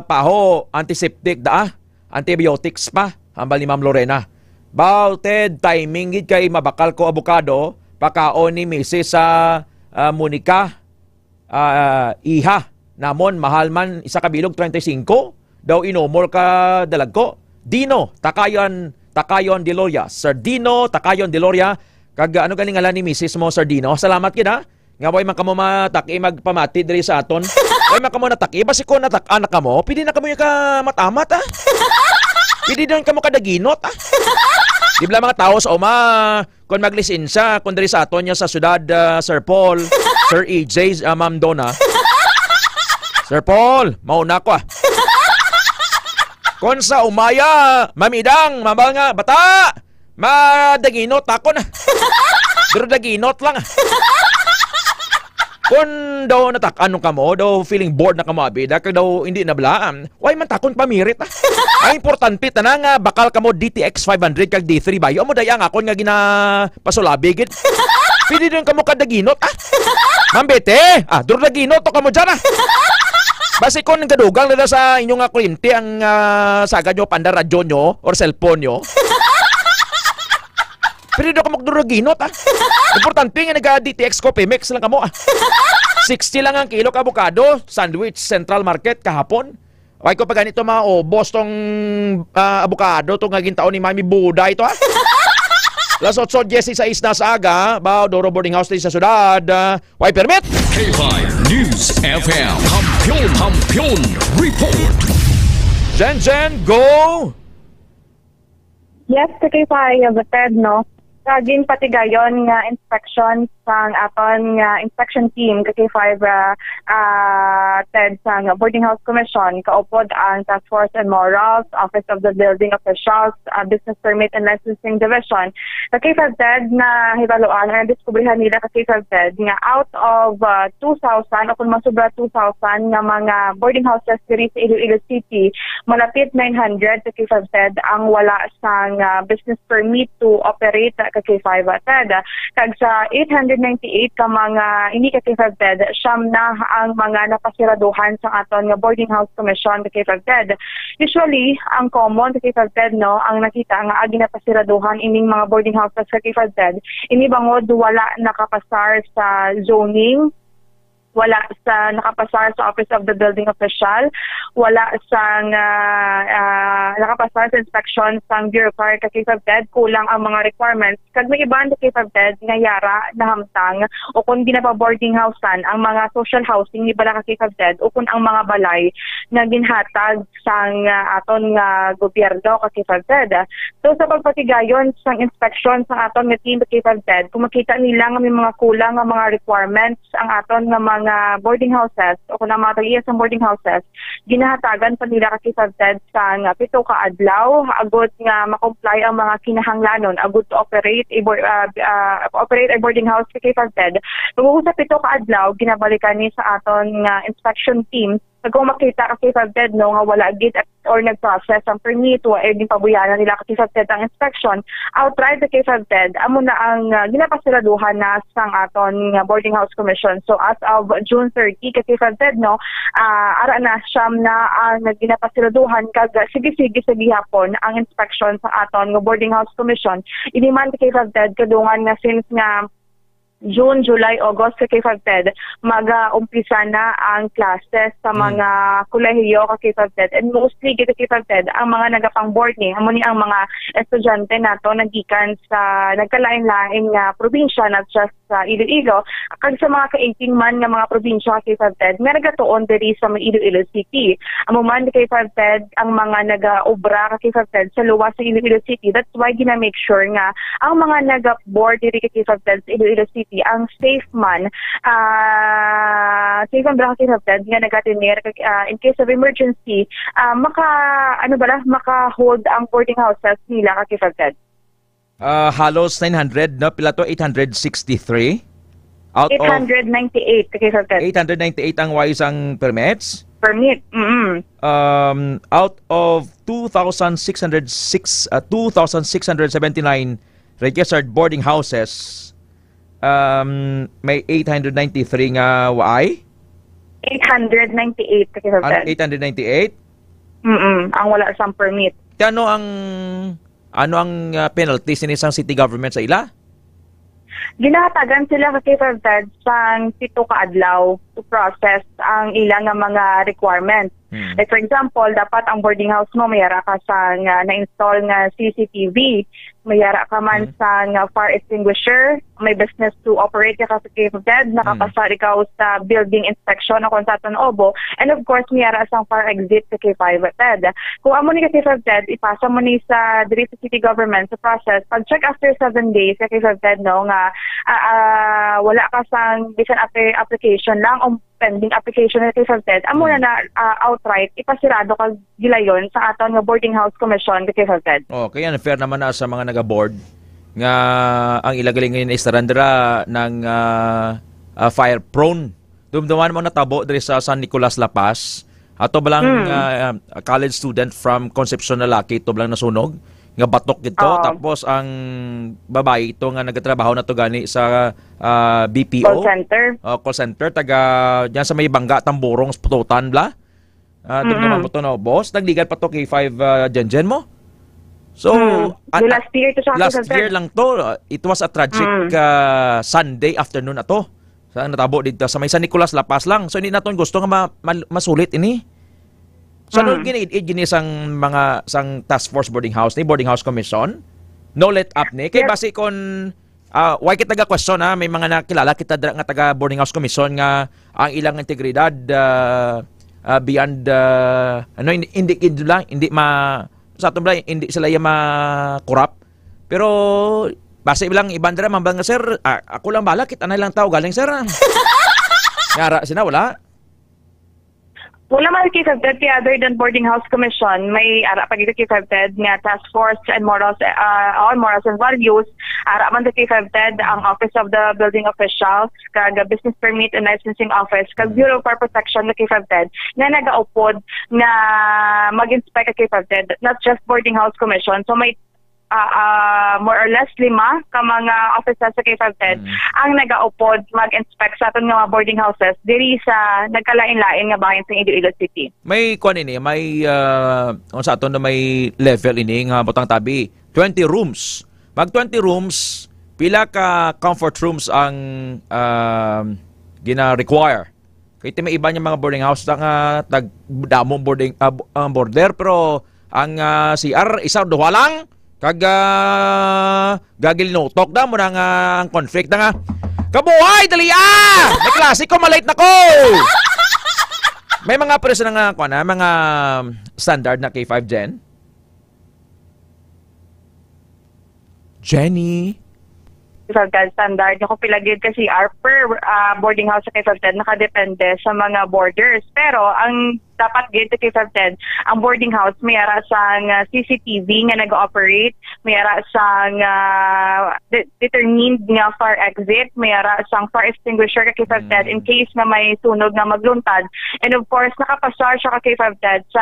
paho, antiseptic antibiotics pa, hambal ni Ma'am Lorena. Bauted, timing gid kay mabakal ko abukado, pakaon ni Mrs. sa Monica, iha. Namon, mahal man, isa kabilog 35, daw inomol ka dalag ko. Dino, Takayon Deloria. Sir Dino Takayon Deloria. Kag ano galing ala ni Mrs. mo, Sir Dino. Salamat kita. Nga way man kamo mataki magpamati diri sa aton. Way man kamo nataki basi ko natak-anak kamo, pidi na kamo yung ka matamat Pidi doon kamo kadaginot Di ba mga tao sa uma kung maglisensya kung diri sa aton niya sa syudad Sir Paul, Sir EJ, Ma'am Donna. Sir Paul, mauna ko Kung sa umaya, mamidang, mabanga, bata, madaginot ako na. Pero daginot lang Kung daw natak-ano ka mo, daw feeling bored na ka mo abida, kag daw hindi nablaan, way man takon pamirit Ang importante na nga, bakal ka mo DTX 500 kag D3 bayo mo dayang akon nga ginapasulabigit. Pili din ka mo kadaginot Mambete, duro daginot to ka mo dyan Basi kung nagadugang nila sa inyong kliyente ang saga nyo, panda radyo nyo, or cellphone nyo. Pero doon ka magduraginot Importante nga nag-DTX Coffee Mix lang ka mo 60 lang ang kilo ka avocado, sandwich, Central Market kahapon. Okay ko pa ganito mga obos tong avocado, itong naging taon ni Mami Buda ito Las 8:16 na sa aga, bao Doro Boarding House din sa syudad. Why permit? K5 News FM. Kampiyon Report. Jen, go! Yes, K5, Ted, no? Kaging patigayon nga inspection sang aton nga inspection team K5 Ted sang Boarding House Commission kaupod ang Task Force and Morals, Office of the Building Officials, Business Permit and Licensing Division. K5 Ted na hibaluan ang diskubrihan nila K5 Ted nga out of 2,000 o kung masubra 2,000 nga mga boarding houses diri sa Iloilo City, malapit 900 K5 Ted ang wala sang business permit to operate K5 Ted. Kag sa 898 ka mga ini K5 Ted, siyam na ang mga napasiraduhan sa aton nga Boarding House Commission K5 Ted. Usually, ang common K5 Ted, no, ang nakita nga agi napasiraduhan ining mga boarding houses K5 Ted, ini bangod wala nakapasar sa zoning, wala sa nakapasar sa Office of the Building Official, wala sa nakapasar sa inspection sa bureaucrat K5 Ted, kulang ang mga requirements. Kag may ibang K5 Ted nga yara na hamtang o kung ginapa-boarding housean ang mga social housing ni bala K5 Ted o kung ang mga balay na ginhatag sa aton nga gobyerno K5 Ted. So sa pagpatigayon sa inspection sa aton nga team K5 Ted, kung makita nila nga may mga kulang nga mga requirements ang aton nga mga boarding houses o kung ang mga tag-iya sa boarding houses, ginahatagan pa nila K5 Ted sa 7 ka adlaw agud nga makomply ang mga kinahanglanon agud to operate a boarding house K5 Ted. Kung sa 7 ka adlaw ginabalikan ni sa aton nga inspection team kung makita K5 Ted, no, nga wala gid or nag-process ang permit o ay pabuyanan nila K5 Ted ang inspection, outright K5 Ted, amo na ang ginapasiraduhan na sang aton Boarding House Commission. So as of June 30, K5 Ted, no, ara na siyam na ang ginapasiraduhan kag sige-sige sa gihapon ang inspection sa aton Boarding House Commission. Iniman K5 Ted kadungan nga since nga June, July, August K5 Ted, mag-umpisa na ang classes sa mga kolehiyo K5 Ted. And mostly K5 Ted, ang mga nagapang-board ni, amo ni ang mga estudyante nato nagikan sa nagkalain-laing probinsya, not just sa Iloilo. Kag sa mga ka-18 man nga mga probinsya K5 Ted, may nagatuon diri sa Iloilo City. Amo man K5 Ted, ang mga nag-obra K5 Ted sa luwas sa Iloilo City. That's why gina-make sure nga ang mga nag-board diri K5 Ted sa Iloilo City ang safe man safe ang K5 Ted nga nagatinir in case of emergency maka-hold ang boarding houses nila K5 Ted. Halos 900 no, pila to 863 out 898 K5 Ted. 898 ang wais ang permits. Permit. Out of 2,679 registered boarding houses, may 893 nga waay? 898 K5 Ted. 898? Ang wala sang permit. Ano ang penalties ni isang city government sa ila? Ginahatagan sila K5 Ted sang 7 ka adlaw to process ang ilang nga mga requirements. Like for example, dapat ang boarding house mo mayara ka sa na-install nga CCTV, mayara ka man sa fire extinguisher, may business to operate ka sa Cape of Dead, nakapasar ikaw sa building inspection na kung sa Obo, and of course mayara sa fire exit sa Cape of Dead. Kung amo ni ka Cape of Dead, ipasa mo ni sa diri sa city government sa process. Pag check after 7 days sa Cape of Dead no nga wala ka sang bisan application lang o pending application na Cape of Dead, amo na outright ipasirado ka gilayon sa aton nga boarding house commission sa Cape of Dead. Oh, kaya fair naman na sa mga naga-board nga ang ilagaling ngayon is tarandra ng fire prone. Dumduman mo natabo diri sa San Nicolas La Paz. Ato balang college student from Concepcion Lalaki ito balang nasunog nga batok dito. Tapos ang babae ito nga nagatrabaho na to gani sa BPO call center. Call center taga diyan sa may Bangga Tamborong Pututan bla. Dumduman mo to no boss. Nagligal pa to kay 5 Jenjen mo. So, last year to last year lang to. It was a tragic Sunday afternoon na to. Sa natabo dito sa may San Nicolas La Paz lang. So hindi naton gusto nga masulit ini. So ano gini sang mga sang task force boarding house ni boarding house commission no let up ni kay base kon why kita ga question may mga nakilala kita nga taga boarding house commission nga ang ilang integridad beyond hindi sa ato ba hindi sila ma-corrupt pero base bilang ibandra mambang nga sir ako lang bala kita na lang tao galing sir ngara sina wala man Cape of Dead other than boarding house commission may ara pa dito Cape of Dead nga task force and morals and values ara man the Cape of Dead ang office of the building officials kag business permit and licensing office kag Bureau of Fire Protection the Cape of Dead nga nagaupod na mag-inspect ang Cape of Dead, not just boarding house commission. So may more or less 5 ka mga officers sa Cape of Dead ang nagaupod mag-inspect sa aton nga boarding houses diri sa nagkalain-lain nga bahin sa Iloilo City. May kuan ini, may sa aton na may level ini nga butang tabi 20 rooms. Mag 20 rooms, pila ka comfort rooms ang gina-require. Kaya may iba niya mga boarding house nga tagdamong boarding border pero ang CR isa duha lang. Kag gagilinotok da mo na nga ang conflict na nga. Kabuhay, dali may klase ko, malate na ko! May mga preso na nga, mga standard na K5 Gen? Jenny? Standard yung pilagid kasi per boarding house sa Cape of Dead nakadepende sa mga borders. Pero ang dapat gate Cape of Dead, ang boarding house mayara sang CCTV nga nag-operate, mayara sang determined nga fire exit, mayara sang fire extinguisher ka Cape of Dead in case nga may sunog nga magluntad. And of course, nakapasar siya ka Cape of Dead sa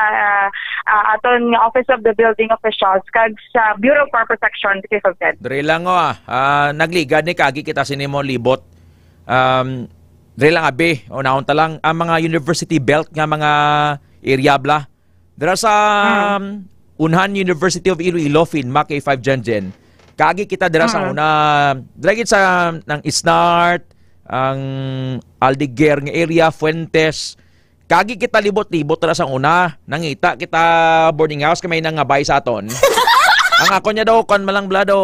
aton nga Office of the Building Officials kag sa Bureau of Fire Protection sa Cape of Dead. Dre lang nagligad ni kagi kita sinimo libot. Dre lang abi, unahon ta lang ang mga university belt nga mga area bla. Dira sa Unhan University of Iloilo, FINMA K5 Jenjen. Kagi kita dira sa una, dira sa ng Isnart, ang Aldiguer nga area, Fuentes. Kagi kita libot-libot dira sa una, nangita kita boarding house kamay nang ngabay sa aton. Ang ako niya daw kon malang bla daw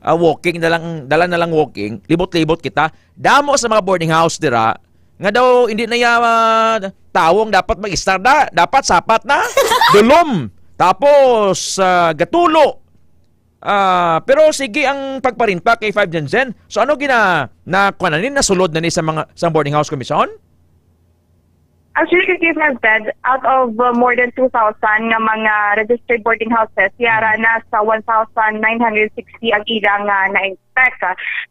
walking dala na lang walking, libot-libot kita. Damo sa mga boarding house dira nga daw hindi na tawong dapat mag-start na, dapat sapat na. Dulom. Tapos gatulo. Pero sige ang pagparinta kay 5 Jensen. So ano na kunanin nasulod na ni sa mga sa boarding house commission? Actually, Cape of Dead, out of more than 2,000 nga mga registered boarding houses, yara na sa 1,960 ang ilang na-inspect.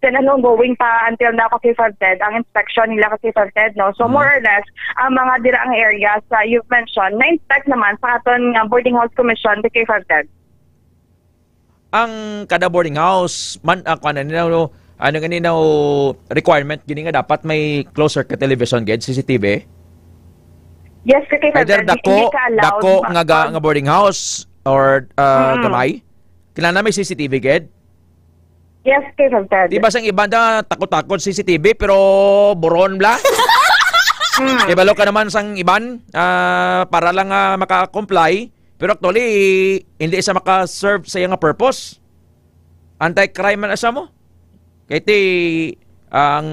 Then going pa until na Cape of Dead, ang inspection nila Cape of Dead, no? So more or less, ang mga diraang areas you've mentioned, na-inspect naman sa aton boarding house commission, the Cape of Dead. Ang kada boarding house, ano ganina requirement, gini nga dapat may closed circuit television gate, CCTV? Yes, Cape of Dead. Dako nga boarding house or gamay. Kailangan may CCTV ged. Yes, Cape of Dead. Di ba sang iba na takot-takot CCTV pero buron bla? Ibalo ka naman sang iban para lang maka-comply. Pero actually, hindi isa maka-serve sa iyang purpose. Anti-crime man asa mo. Kaya ang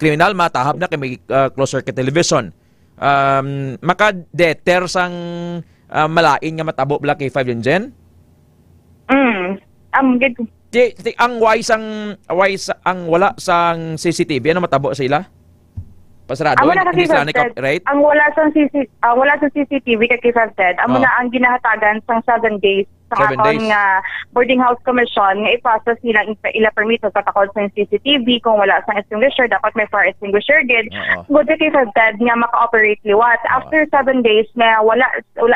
kriminal matahab na kay may closer ka television. Maka-deter sang malain nga matabo Black K5 yun, Jen? Good. Ang wise ang wala sang CCTV, ano matabo sa ila? Pasarado, hindi sila copyright? Ang wala sa CCTV kay K5 amo na ang ginahatagan sang 7 days sa aton nga boarding house commission nga i-process nilang ila permit sa takod sa CCTV kung wala sang extinguisher dapat may fire extinguisher gid. Good kay K5 nga maka-operate liwat. After 7 days na wala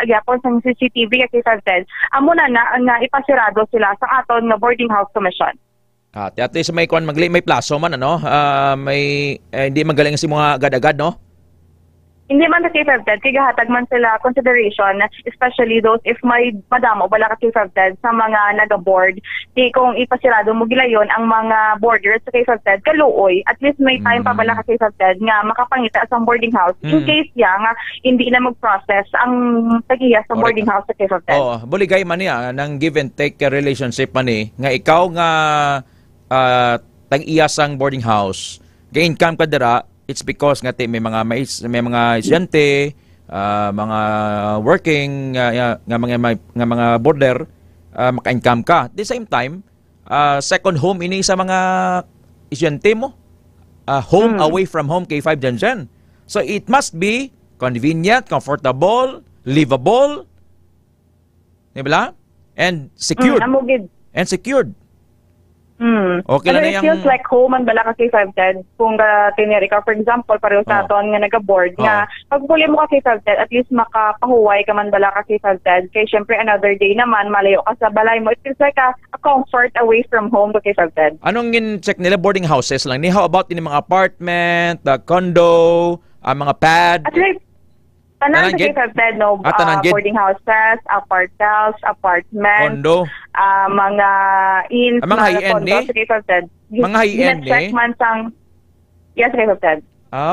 gyapon sang CCTV kay K5 amo na nga ipasirado sila sa aton nga boarding house commission. At least may plaso man ano, may hindi magaling si mga agad-agad no. Hindi man sa K5 kay gahatag man sila consideration especially those if may madamo bala ka K5 sa mga naga-board kung ipasirado mo gilayon ang mga boarders sa K5 kaluoy at least may time pa bala ka K5 nga makapangita sa boarding house in case nga hindi na mag-process ang tagiya sa boarding house sa K5. Buligay man niya ng give and take relationship man nga ikaw nga tag-iyas ang boarding house ga-income ka dira. It's because nga may mga estudyante, mga working nga mga border maka-income ka. At the same time, second home ini sa mga estudyante mo. Home away from home K5 dyan. So it must be convenient, comfortable, livable, diba? And secured. And secured. Okay pero na it yung... feels like home ang bala ka K5 kung tiniri ka for example pareho sa aton nga nag-board nga pag huli mo ka K5 at least makapahuway ka man bala ka K5 kay syempre another day naman malayo ka sa balay mo. It feels like a comfort away from home to K5. Anong in-check nila? Boarding houses lang ni? How about in mga apartment, the condo, mga pad? At least tanan sa K5 no, boarding houses, apartments, condo, mga inns, mga high-end ni? Mga high-end ni? Yes, K5.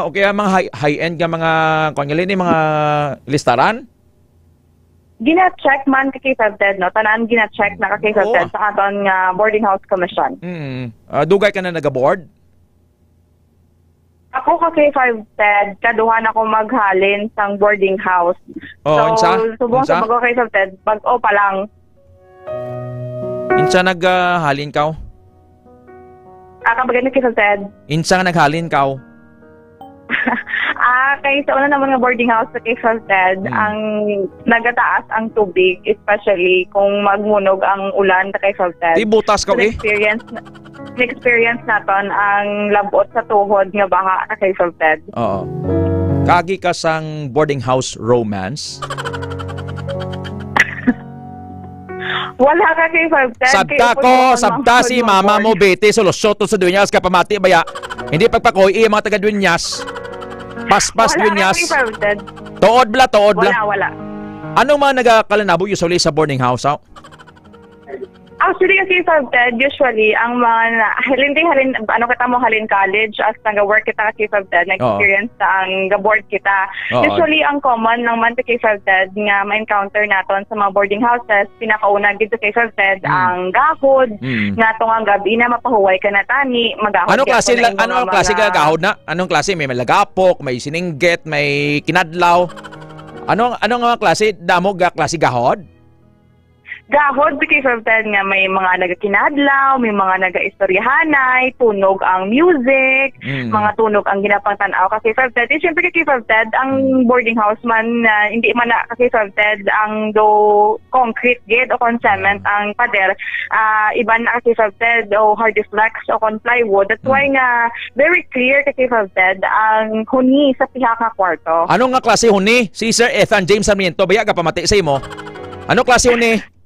Okay, mga high-end ka mga kanyalin ni mga listaran? Gina-check man ka K5 no? Tanan gina-check na ka K5 sa aton boarding house commission. Dugay ka na nag-board? Ako ka K5 kaduhan ako maghalin sang boarding house. Subong sa bago K5 bag-o pa lang. Insa naghalin ka? Kabagay na K5. Insa naghalin ka? Kay sa una naman nga boarding house sa K5 ang nagataas ang tubig especially kung magmunog ang ulan sa K5. Di butas ka experience naton ang labot sa tuhod nga baha sa K5. Oo. Kagi ka sang boarding house romance? Wala ka K5. Sabta si mama mo bete solusyoto sa dunyas ka pamati baya. Hindi pagpakoy mga taga dunyas. Paspas dunyas. Tood bla. Wala. Ano man nagakalanabo usually sa boarding house? Actually kasi sa usually ang mga halin college as nag-work kita kasi sa na-experience ang ga-board kita. Usually ang common ng man kay sa nga ma-encounter naton sa mga boarding houses pinakauna dito kay sa ang gahod nga tong gabi na mapahuway ka na tani magahod. Anong klase gahod na? Anong klase? May malagapok, may siningget, may kinadlaw. Anong mga klase damo klase gahod? Gahod because of that nga may mga nagakinadlaw, may mga naga-istoryahanay, tunog ang music, mga tunog ang ginapangtanaw kasi for that. Siyempre kasi for that, ang boarding house man hindi man na kasi for that ang do concrete gate o kon cement ang pader. Iba na kasi for that o hard flex o kon plywood. That's why nga very clear kasi for that ang huni sa piha ka kwarto. Ano nga klase huni? Si Sir Ethan James Sarmiento, baya ka pamati sa imo. Ano klase huni?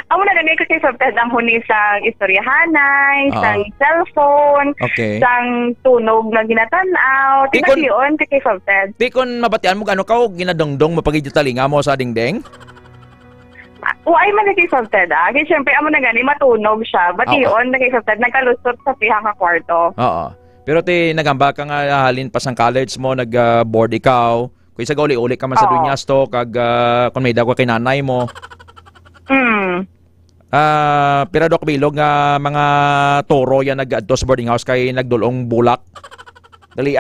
Amo na ganito kasi sa ang huni sa istoryahanay, sa cellphone, sang tunog na ginatanaw, tinagyon kay sa Di kon mabatian mo ano ka ginadongdong mapagidyo talinga mo sa dingding? Ay man kay sa kasi syempre amo na gani matunog siya, bation na kay sa nagkalusot sa pihang ka kwarto. Oo. Pero nagamba ka nga halin pa sang college mo, nag-board ikaw. Kung isa uli-uli ka man sa dunyas to, kag kung may daw ka kay nanay mo. Pero dok bilog nga mga toro yan nag-adto sa boarding house kay nagdulong bulak. Dali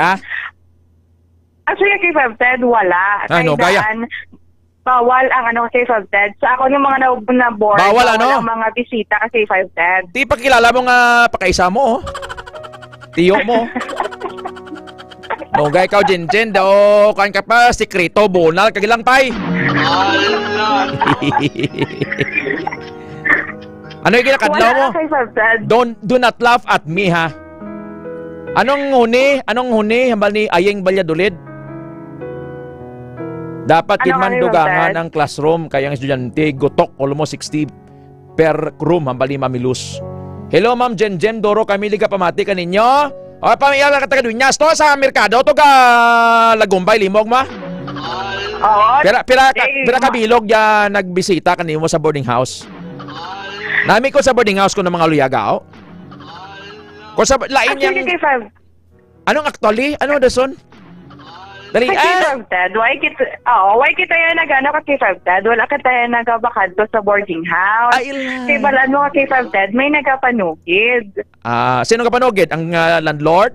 Actually, kay Ted, wala. Ano, gaya? Bawal ang kay Ted. Sa ako yung mga na-board, bawal ang mga bisita kay Ted. Di pagkilala mo nga pakaisa mo, tiyo mo. Nogay ikaw, Jen, daw kan ka pa, sikreto, bonal, kagilang pay. Ano yung kinakadlaw mo? Do not laugh at me, ha? Anong huni, hambal ni Ayeng Balyadolid? Dapat kinman dugangan ang classroom, kaya ang estudyante, gotok, almost 60 per room, hambal ni Mamilus. Hello, Ma'am Jen Doro, kami liga pamati ka ninyo. O, pamiyala ka taga-dunyas to sa merkado to ka Lagumbay, limog ma? Oo. Pira kabilog ya nagbisita kanimo sa boarding house. Nami ko sa boarding house ko ng mga luyagao. Ko sa lain yang anong actually? Ano dason? Dali Ted, why kita yan nagano ka kay Ted? Wala ka tayo nagabakad to sa boarding house. Kay balaan mo ka kay Ted, may nagapanugid. Sino kapanugid? Ang landlord?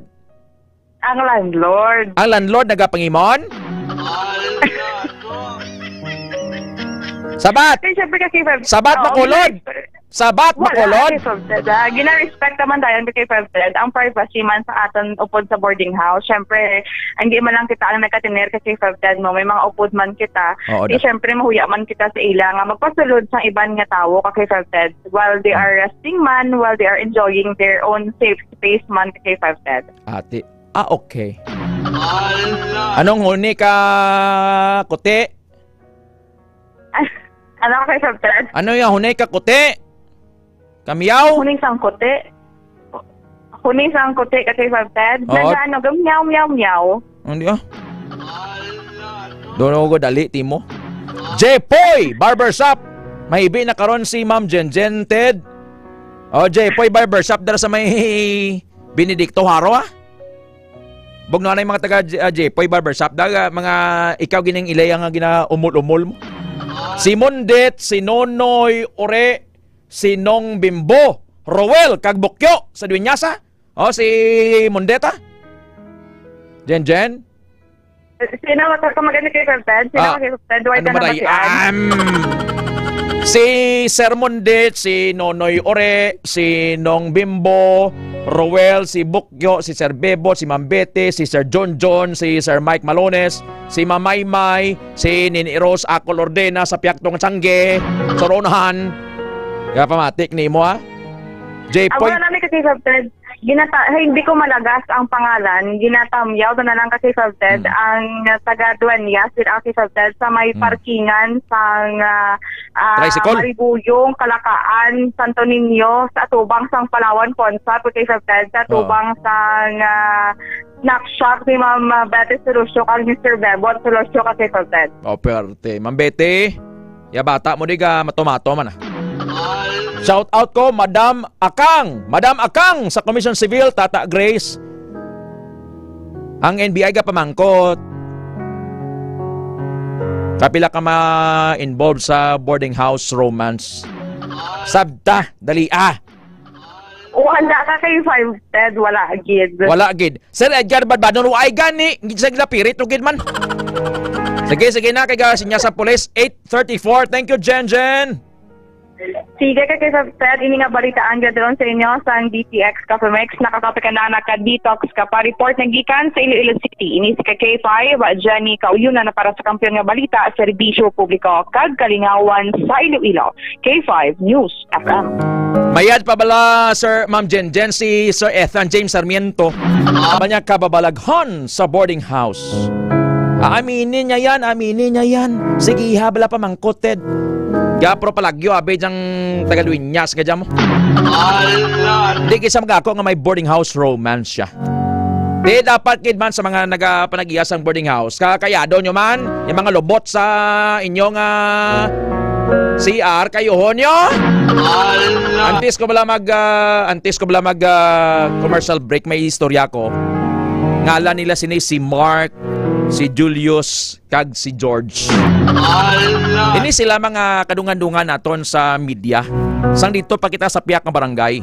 Ang landlord. Ang landlord nagapangimon? Sabat! Sabat makulod! Sabat makulod! Gina-respect naman tayo kay Ted. Ang privacy man sa aton upod sa boarding house. Siyempre, hindi man lang kita ang nagkatiner kay Ted mo. May mga upod man kita. Siyempre, mahuya man kita sa ila nga magpasulod sa iban nga tao kay Ted. While they are resting man, while they are enjoying their own safe space man kay Ted. Ate, okay. Anong huni ka, kuti? Ano ka kay Ted? Ano yung huni ka, kuti? Kamiyaw? Huning sang kuti. Huning sang kuti ka kay Ted. Nagano, meow. Hindi Doon ako dali, timo. Jepoy Barbershop. Mahibi na karon si Ma'am Jen Ted. Jepoy Barbershop dara sa may Benedicto Haro, Bugno na yung mga taga Jepoy Barbershop. Daga mga ikaw gining ilay nga gina-umul-umul mo. Si Mundet, si Nonoy Ore, si Nong Bimbo, Rowel, Kagbukyo, sa Duinyasa. Si Mundeta. Jen? Sino maganda kay Ted? Sino kay Ted? Dwight na ba si Sir Mundet, si Nonoy Ore, si Nong Bimbo, Rowel, si Bukyo, si Sir Bebo, si Mambete, si Sir John, si Sir Mike Malones, si Mamaymay, si Nini Rose Akol Ordena sa Piaktong Tsangge, sa Ronahan. Kaya pamatik ni mo, J-Poy. Ako na namin kasi Ted, hindi ko malagas ang pangalan. Ginatamyaw na lang kasi Ted ang taga-Dueñas with kasi Ted sa may parkingan sa Maribuyong, Kalakaan, Santo Niño, sa Tubang sang Palawan, Ponsa, kay Ted sa Tubang sang snack shop ni Ma'am Betty Solusyo kang Mr. Bebot Solusyo kasi Ted. Perte. Ma'am Betty, bata mo diga matomato man Shout out ko, Madam Akang sa Commission Civil, Tata Grace. Ang NBI ka pamangkot. Kapila ka ma-involved sa boarding house romance. Sabta, dali Wala ka kay Ted, wala agid. Sir Edgar Badbadon, ay gani, hindi sa ginapirit, ugid man. Sige na, kaya sinya sa police, 8:34. Thank you, Jen. Sige ka kay Ted, ini nga balitaan ka doon sa inyo sa DTX Cafe-Mex. Nakakape ka na naka-detox ka pa. Report na gikan sa Iloilo City. Ini si K5, Jenny Kauyuna na para sa kampiyon nga balita, serbisyo publiko, kag kalingawan sa Iloilo. K5 News FM. Mayad pa bala, Ma'am Jen, si Sir Ethan James Sarmiento. Aba niya kababalaghan sa boarding house. Aminin niya yan. Sige, habala pa mangkot, Ted. Kaya pro palagyo, abe diyang taga-Duiñas ka dyan mo. Hindi kisa magako nga may boarding house romance siya. Di dapat kid man sa mga nagpanag-iyas ang boarding house. Kakayado nyo man, yung mga lobot sa inyong CR kayo honyo? Antes ko bala mag commercial break, may istorya ko. Ngala nila si Mark, si Julius, kag si George. Ini sila mga kadungan-dungan naton sa media. Sang dito pa kita sa piyak ng barangay.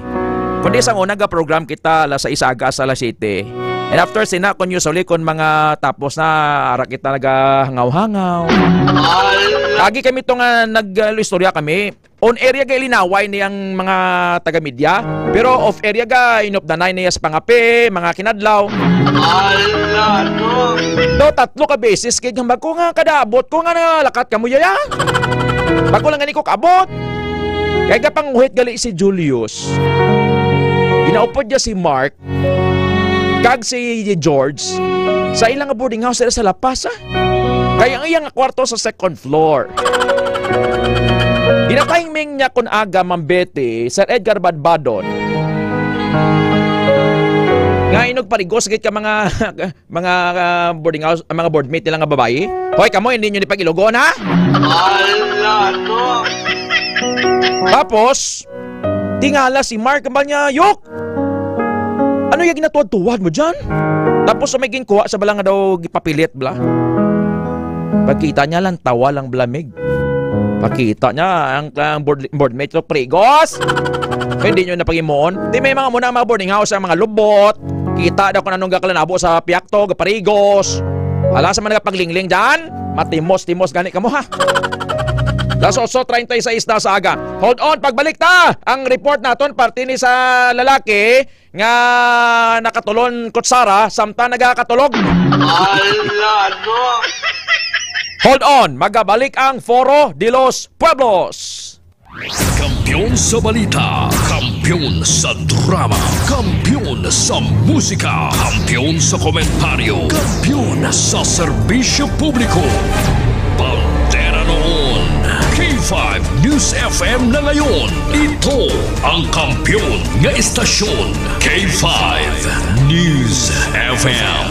Kundi sang unang program kita alas 6 agas alas 7. And after sina kon usually kon mga tapos na ara kita nagahangaw-hangaw. Lagi kami to nga nag-istorya kami. On area ga ilinaway niyang mga taga-media, pero off area ga inopdanay niya sa pangapi, mga kinadlaw. Do tatlo ka beses kay gamba ko nga kadabot ko nga nalakat kamo yaya. Bago lang gani ko kabot. Kay ga panguhit gali si Julius. Ginaupod niya si Mark kag si George sa ilang boarding house sa lapas. Kaya ang iyang kwarto sa second floor. Ginapahingming niya kun aga mambete Sir Edgar Badbadon. Nga inog parigos git ka mga boarding house, mga boardmate nila nga babae. Hoy kamo hindi niyo ni pagilugon ha? Tapos tingala si Mark ba niya, yok. Ano yung ginatuwad-tuwad mo dyan? Tapos may ginkuha sa bala nga daw gipapilit bala. Pagkita niya lang, tawa lang blamig. Pagkita niya, ang boardmate to prigos. Hindi nyo napagimuon. Di may mga muna mga boarding house, mga lubot. Kita daw kung anong gakalanabo sa piyakto, gaparigos. Alas sa mga paglingling dyan, matimos-timos gani ka mo ha. Las 8:36 na sa aga. Hold on, pagbalik ta! Ang report naton parte ni sa lalaki nga nakatulon kutsara samta nagakatulog. Hold on, magabalik ang Foro de los Pueblos. Kampiyon sa balita, kampiyon sa drama, kampiyon sa musika, kampiyon sa komentaryo, kampiyon sa serbisyo publiko. Pantera noon, K5 News FM na ngayon. Ito ang kampiyon nga istasyon, K5 News FM.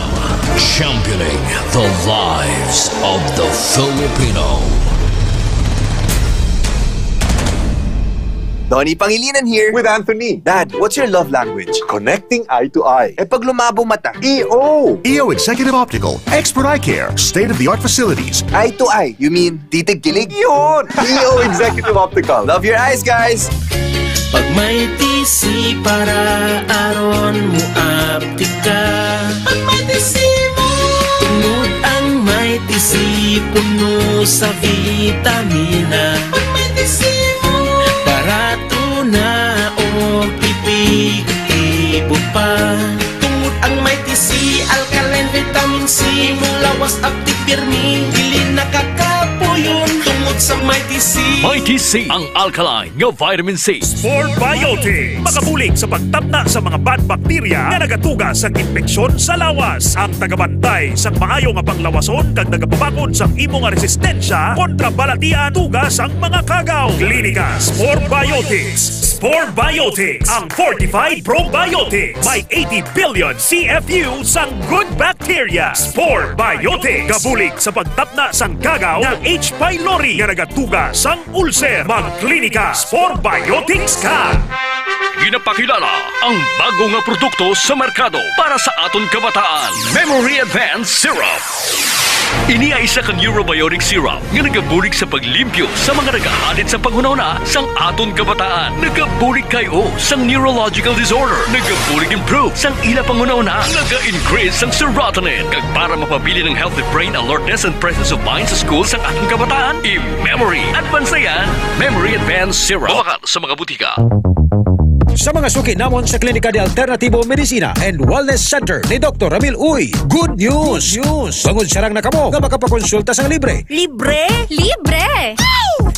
Championing the lives of the Filipino. Donnie Pangilinan here. With Anthony. Dad, what's your love language? Connecting eye to eye. Eh pag lumabo mata? EO! EO Executive Optical. Expert eye care. State-of-the-art facilities. Eye to eye? You mean titig kilig? Yun! EO Executive Optical. Love your eyes, guys! Pag may tisi para aron mo aptika. Pag may tisi mo, tungod ang may tisi puno sa vitamina. Pag may tisi mo, barato na o pipig-ibo pa. Tungod ang may tisi, alkaline vitamin C, mulawas at tipirmi, dili nakakapuyon. Tungod sa may tisi, ang alkaline nga vitamin C. Sport Biotics. Makabulig sa pagtabna sa mga bad bacteria na nagatuga sa infeksyon sa lawas. Ang tagabantay sa maayo nga panglawason kag nagapabakod sa imo nga resistensya kontra balatian tugas ang mga kagaw. Klinika Sport Biotics. Sport Biotics, ang fortified probiotics. May 80 billion CFU sang good bacteria. Sport Biotics. Kabulig sa pagtapna sang kagaw ng H. pylori nga nagatuga sang ulcer. Magklinika Sport Biotics ka. Ginapakilala ang bago nga produkto sa merkado para sa aton kabataan. Memory Advanced Syrup. Ini ay isa ka neurobiotic syrup nga nagabulig sa paglimpyo sa mga nagahadit sa panghunahuna sang aton kabataan. Nagabulig kayo sang neurological disorder. Nagabulig improve sang ila panghunahuna. Naga-increase sang serotonin. Kag para mapabili ng healthy brain alertness and presence of mind sa school sang aton kabataan. I-Memory Advanced na yan. Memory Advanced Syrup. Bumakal sa mga butika. Sa mga suki namon sa Klinika de Alternativo Medicina and Wellness Center ni Dr. Ramil Uy, good news! Bangod sarang na kamo nga makapakonsulta sang libre. Libre? Libre!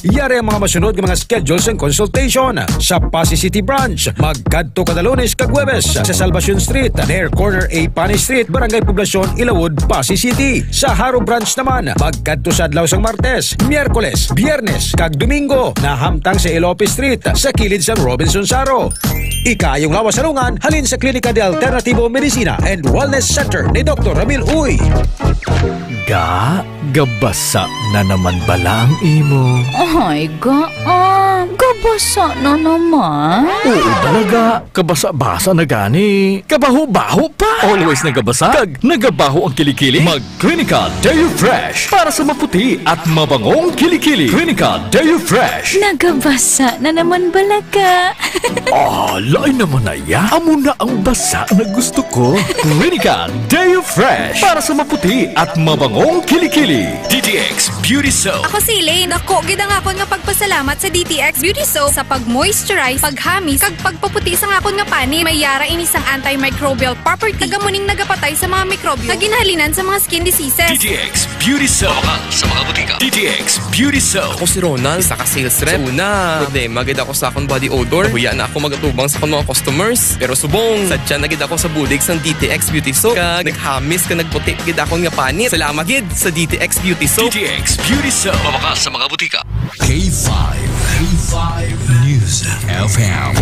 Yari ang mga masunod ng mga schedules and consultation sa Pasay City Branch. Magkadto kada Lunes kag Huwebes sa Salvacion Street, near corner A. Pani Street, Barangay Poblacion, Ilawod, Pasay City. Sa Haro Branch naman, magkadto sa adlaw sang Martes, Miyerkules, Biyernes kag Domingo na hamtang sa Ilope Street sa kilid sang Robinson Saro. Ikayong lawas salungan halin sa Klinika de Alternativo Medicina and Wellness Center ni Dr. Ramil Uy. Gabasa na naman bala ang imo. Ay, gabasa na naman. Oo talaga, kabasa-basa na gani. Kabaho-baho pa. Always nagabasa, kag nagabaho ang kilikili. Mag-Clinica Deo Fresh para sa maputi at mabangong kilikili. Clinica Deo Fresh. Nagabasa na naman balaga. Lain naman na ya. Amo na ang basa na gusto ko. Clinica Deo Fresh para sa maputi at mabangong kilikili. DTX Beauty Soap. Ako si Elaine. Ako, gidang akon nga pagpasalamat sa DTX Beauty Soap sa pag-moisturize, paghamis, kag pagpaputi sa akon nga pani. May yara ini sang antimicrobial property. Tagamuning nagapatay sa mga mikrobyo. Kaginhalinan sa mga skin diseases. DTX Beauty Soap. Sa mga butika. DTX Beauty Soap. Ako si Ronald, isa ka sales rep. Una, problema gid ako sa akong body odor. Huya na ako magatubang sa akong mga customers. Pero subong, sadya na gid ako sa bulig sang DTX Beauty Soap. Kag naghamis ka nagputi gid akong nga panit. Salamat gid sa DTX Beauty Soap. DTX Beauty Soap. Mabakas sa mga butika. K5 News FM.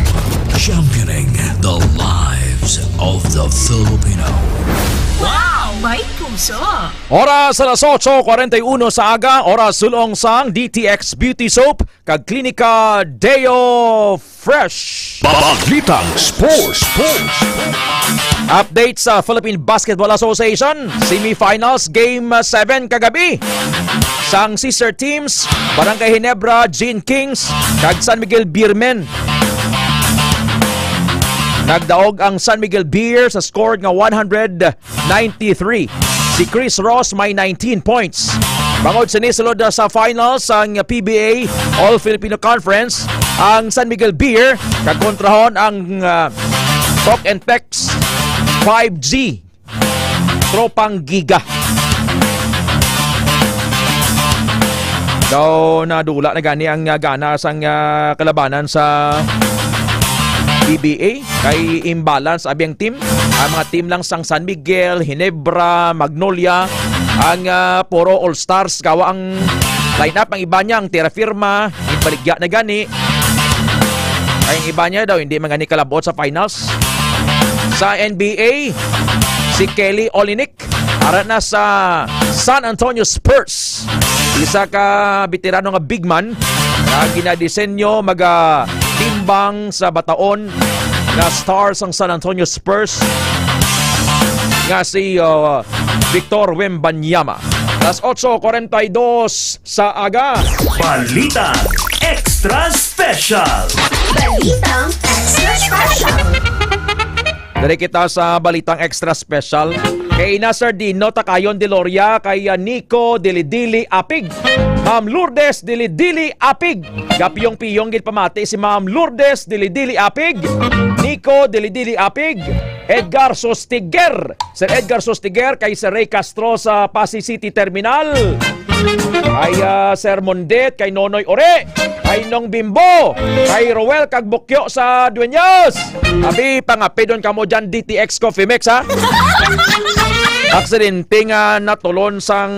Championing the lives of the Filipino. Wow! May puso! Oras alas 8:41 sa aga, oras sulong sang DTX Beauty Soap kag Clinica Deo Fresh. Balitang Sports. Update sa Philippine Basketball Association, semifinals game 7 kagabi. Sang sister teams, Barangay Ginebra, Gene Kings, kag San Miguel Beermen. Nagdaog ang San Miguel Beer sa score nga 193. Si Chris Ross may 19 points. Bangod sa nisulod sa finals ang PBA All-Filipino Conference, ang San Miguel Beer kakontrahon ang Talk and Text 5G Tropang Giga. Daw nadula na gani ang gana sang kalabanan sa PBA kay imbalance abi ang team. Ang mga team lang sang San Miguel, Ginebra, Magnolia ang puro all-stars kawa ang lineup. Ang iba niya ang Terra Firma, ibaligya na gani. Ay ang iba niya daw hindi magani kalabot sa finals. Sa NBA, si Kelly Olynyk ara na sa San Antonio Spurs. Isa ka veterano nga big man na ginadesenyo timbang sa bataon na stars ang San Antonio Spurs nga si Victor Wembanyama. Alas 8:42 sa aga. Balita Extra Special. Balitang Extra Special. Dari kita sa Balitang Extra Special. Kay Nasir Dino Takayon de Loria, kay Nico Dilidili Apig, Ma'am Lourdes Dilidili Apig. Gapiyong-piyong gid pamati si Ma'am Lourdes Dilidili Apig, Nico Dilidili Apig, Edgar Sostiger, Sir Edgar Sostiger, kay Sir Ray Castro sa Pasig City Terminal, kay Sir Mondet, kay Nonoy Ore, kay Nong Bimbo, kay Roel Kagbukyo sa Dueñas. Abi pangapidon kamo dyan DTX Coffee Mix ha. Aksidente nga natulon sang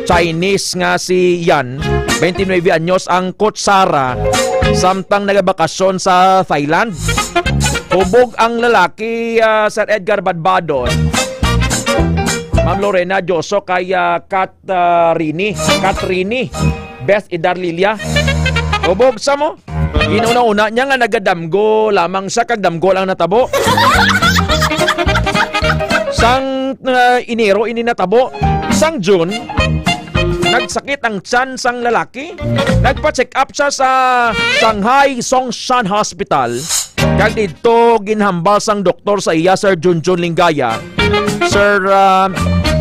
Chinese nga si Yan, 29 anyos ang kutsara, samtang nagabakasyon sa Thailand. Hubog ang lalaki, Sir Edgar Badbadon, Ma'am Lorena Joso, kay Catrini Beth Idarlilia. Hubog sa mo. Inuna-una niya nga nagadamgo lamang siya, kag damgo lang natabo. Sang Enero ini natabo. Sang June, nagsakit ang tiyan sang lalaki. Nagpa-check up siya sa Shanghai Songshan Hospital. Kag dito ginhambal sang doktor sa iya, Sir Junjun Lingaya, Sir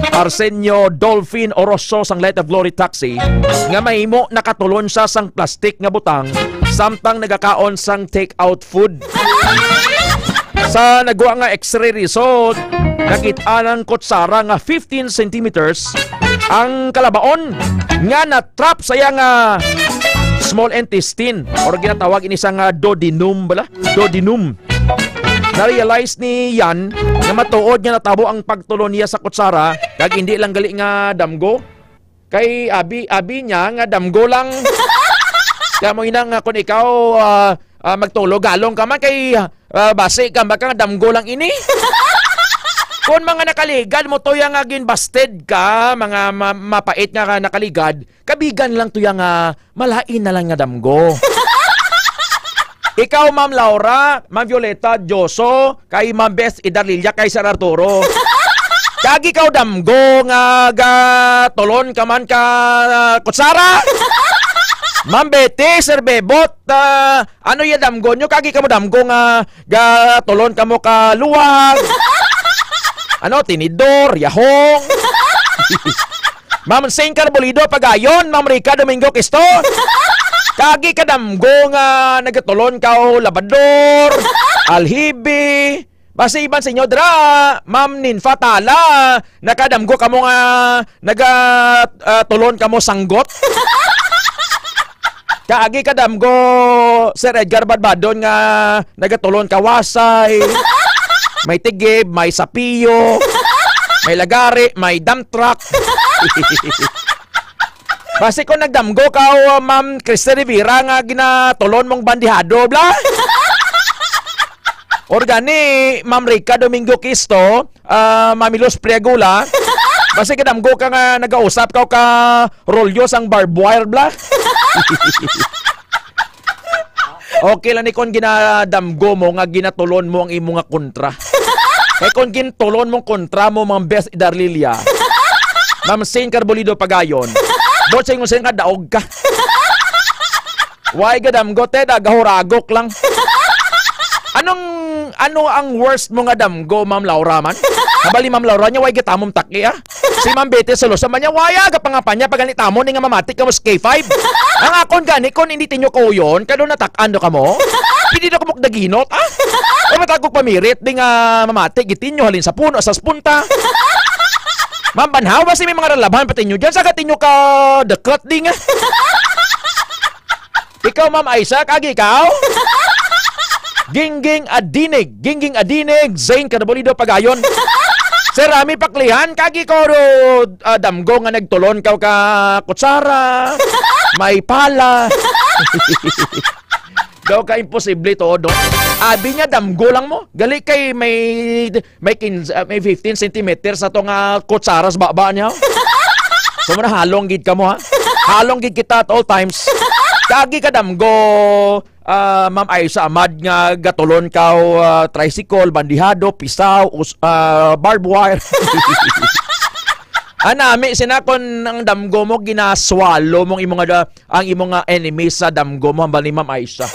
Arsenio Dolphin Oroso sang Light of Glory Taxi, nga mahimo nakatulon siya sang plastic nga butang samtang nagakaon sang take-out food. Sa nagawa nga x-ray result, nakita ng kutsara nga 15 centimeters ang kalabaon nga na-trap sa yang small intestine, or ginatawag ini sang duodenum bala, duodenum. Na-realize ni Yan na matuod nga natabo ang pagtulon niya sa kutsara, kag hindi lang gali nga damgo. Kay abi niya nga damgo lang. Kaya mo inang kung ikaw magtulo galong ka man, kay base ka baka damgo lang ini. Kung mga nakaligad mo to yang ginbasted ka, mga mapait nga nakaligad, kabigan lang to yang malain na lang nga damgo. Ikaw, Ma'am Laura, Ma'am Violeta, Joso, kay Ma'am Beth Idarlilia, kay Sir Arturo. Kagi ikaw damgo nga tolon ka man ka kutsara. Ma'am Betty, Sir Bebot, ano ya damgo nyo? Kagi ka mo damgo nga tolon ka mo ka luwag. Ano, tinidor, yahong. Ma'am Saint Carbolido, Pagayon, Ma'am Rica Domingo Kisto. Kagi ka damgo nga nagatulon ka o labador, alhibi. Basta iban sa inyo, dra, Ma'am Ninfa Tala, nakadamgo ka mo nga nagatulon ka mo sanggot. Kagi ka damgo, Sir Edgar Barbadon nga nagatulon ka wasay. May tigib, may sapiyo, may lagari, may dump truck. Basi kung nagdamgo ka, Ma'am Krista Rivera nga ginatulon mong bandihado, bla? Organi, Ma'am Rica Domingo Kisto, Mamilos Priagula, basi kadamgo ka nga nag-ausap ka rolyos ang barbed wire, bla? Okay lang ni kung ginadamgo mo nga ginatulon mo ang imo nga kontra. Eh kung ginatulon mong kontra mo Ma'am Beth Idarlilia, Ma'am Saint Carbolido Pagayon, bot sa ingon ka daog ka. Why gadamgo te dagahuragok lang. Ano ang worst mo nga damgo, Ma'am Laura man? Habali Ma'am Laura niya why gitamom taki ah. Si Ma'am Betty Solosa man niya waya gapangapanya pag ganit tamon nga mamatik ka mo K5. Ang akon gani kon hindi tinyo ko yon kado natakan do ka mo. Pili na kumok daginot ah. O matagog pamirit ding mamatik gitinyo halin sa puno sa spunta. Ma'am Banhaw, basi may mga ralaban pati nyo dyan. Saka tinyo ka dekot ding. Ikaw, Ma'am Aisa, kagi ikaw? Gingging Adinig, Zain Carbolido Pagayon. Sir Rami Paklihan, kagi ko damgo nga nagtulon ka kutsara, may pala. Daw ka imposible to, do. Abi niya damgo lang mo. Gali kay may 15 cm sa to nga kutsaras baba niya. So mo na halong gid ka mo ha. Halong gid kita at all times. Kagi ka damgo, Ma'am Aisa Ahmad nga gatulon ka tricycle, bandihado, pisaw, barbed wire. Anami sinakon ang damgo mo ginaswalo mong ang imong enemy sa damgo mo hambal ni Ma'am Aisa.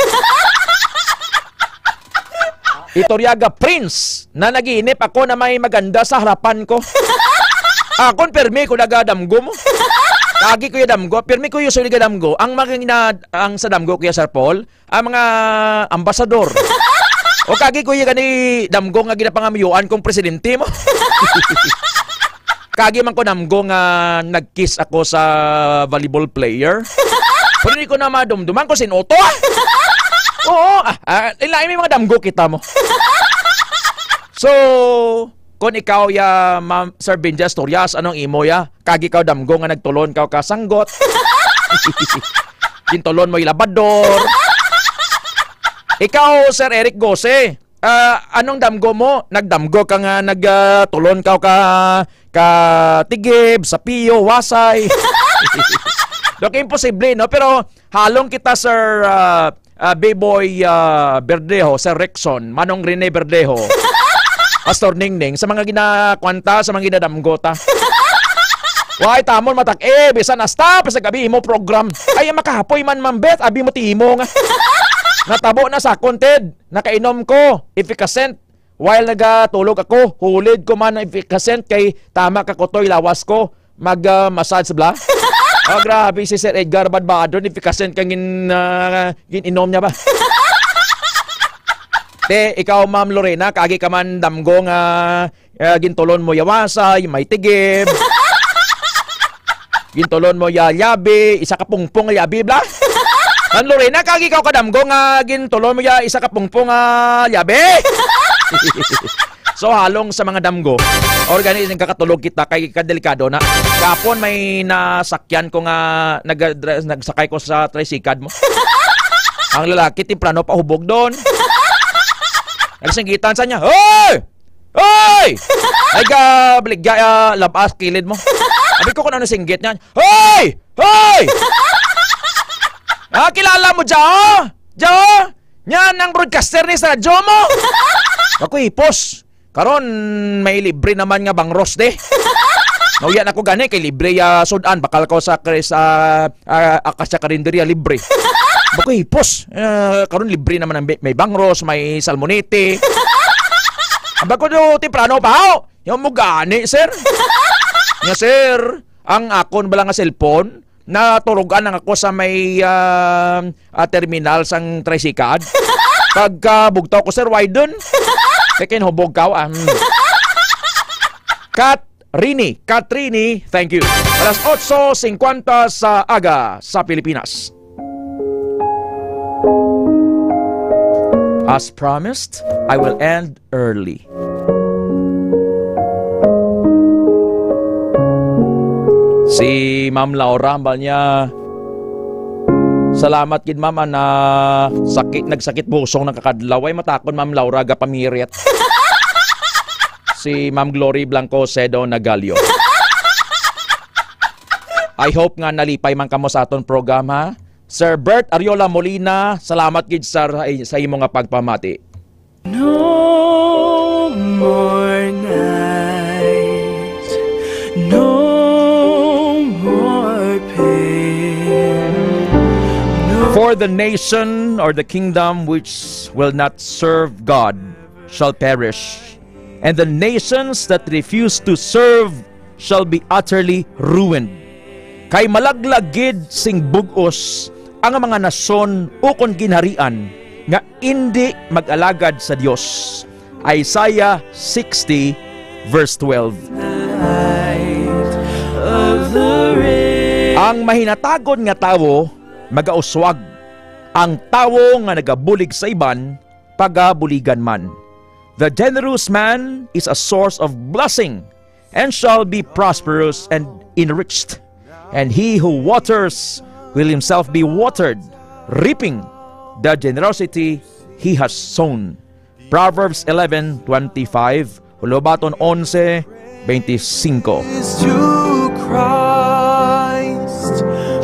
Itoryaga Prince na nagiinip ako na may maganda sa harapan ko. Akon permi ko nagadamgo mo. Kagi ko yung damgo, permi ko yung suliga damgo. Ang ang sa damgo kuya Sir Paul, ang mga ambasador. O kagi ko yung gani damgo nga ginapangamiyuan kong presidente mo. Kagi man ko damgo nga nag-kiss ako sa volleyball player. Pero hindi ko na madumduman ko sinuto ah. Oo, ilaim may mga damgo kita mo. So, kung ikaw ya Ma'am Sir Benja Storias, anong imo ya? Kagi kaw damgo nga nagtulon kaw kasanggot. Gintulon mo ilabador. Ikaw Sir Eric Gose, anong damgo mo? Nagdamgo ka nga nagtulon kaw ka tigib, sapiyo, wasay. Doki imposible no, pero halong kita Sir B-Boy Berdejo, Sir Rexon, Manong Rene Berdejo, Pastor Ningning, sa mga ginakwanta, sa mga ginadamgota. Why, tamon matak, bisan asta, sa gabi mo program. Ay, makahapoy man mambet, abi mo timo nga. Natabo na sa content, nakainom ko, efficacent. While nagatulog ako, hulid ko man ng efficacent kay tama kakotoy lawas ko, mag-massage bla. Oh, grabe si Sir Edgar Badbado, efficacent kang inom niya ba? Te, ikaw Ma'am Lorena, kagi ka man damgo nga gintulon mo yawasay, may tigib. Gintulon mo yabi, isa ka pungpong yabi bla. Ma'am Lorena, kagi ka kadamgo nga gintulon mo isa ka pungpong yabi. So halong sa mga damgo, organizing kakatulog kita kay kadelikado na. Kapon may nasakyan ko nga nagsakay ko sa tricycad mo. Ang lalaki timprano pa hubog doon. Nagsingitan sa niya, "Hoy! Hoy! Ay ka, bligya, labas, kilid mo. Sabi ko kung ano singgit niyan. Hoy! Hoy! Kilala mo, Jao? Jao? Yan ang broadcaster ni sa radyo mo. Ako ipos. Karon may libre naman nga bang roste. Nauyan ako gani kay libre sudan. Bakal ko sa Akasya Karinderya libre. Bako hipos. Karon libre naman ang may bangros, may salmonete. Bako do temprano pa ho. Yung mo gani, sir. Nga sir, ang akon bala nga cellphone naturugan ang ako sa may terminal sang tricycad. Pagka bugtaw ko, sir, why dun? Kaya hubog ka. Katrini, thank you. Alas 8:50 sa aga sa Pilipinas. As promised, I will end early. Si Ma'am Laura, ambal niya, salamat gid mama na nagsakit busong ng kakadlaw. Ay matakon Ma'am Laura ga pamirit. Si Ma'am Glory Blanco Cedo Nagalio. I hope nga nalipay man kamo sa aton program ha. Sir Bert Ariola Molina, salamat gid sa imo nga pagpamati. No more nights, no more pain. For the nation or the kingdom which will not serve God shall perish, and the nations that refuse to serve shall be utterly ruined. Kay malaglagid sing bugos ang mga nasyon ukon ginharian nga indi mag-alagad sa Dios. Isaiah 60 verse 12. Ang mahinatagon nga tawo magauswag, ang tawo nga nagabulig sa iban pagabuligan man. The generous man is a source of blessing and shall be prosperous and enriched, and he who waters will himself be watered, reaping the generosity he has sown. Proverbs 11:25, Hulubaton 11:25.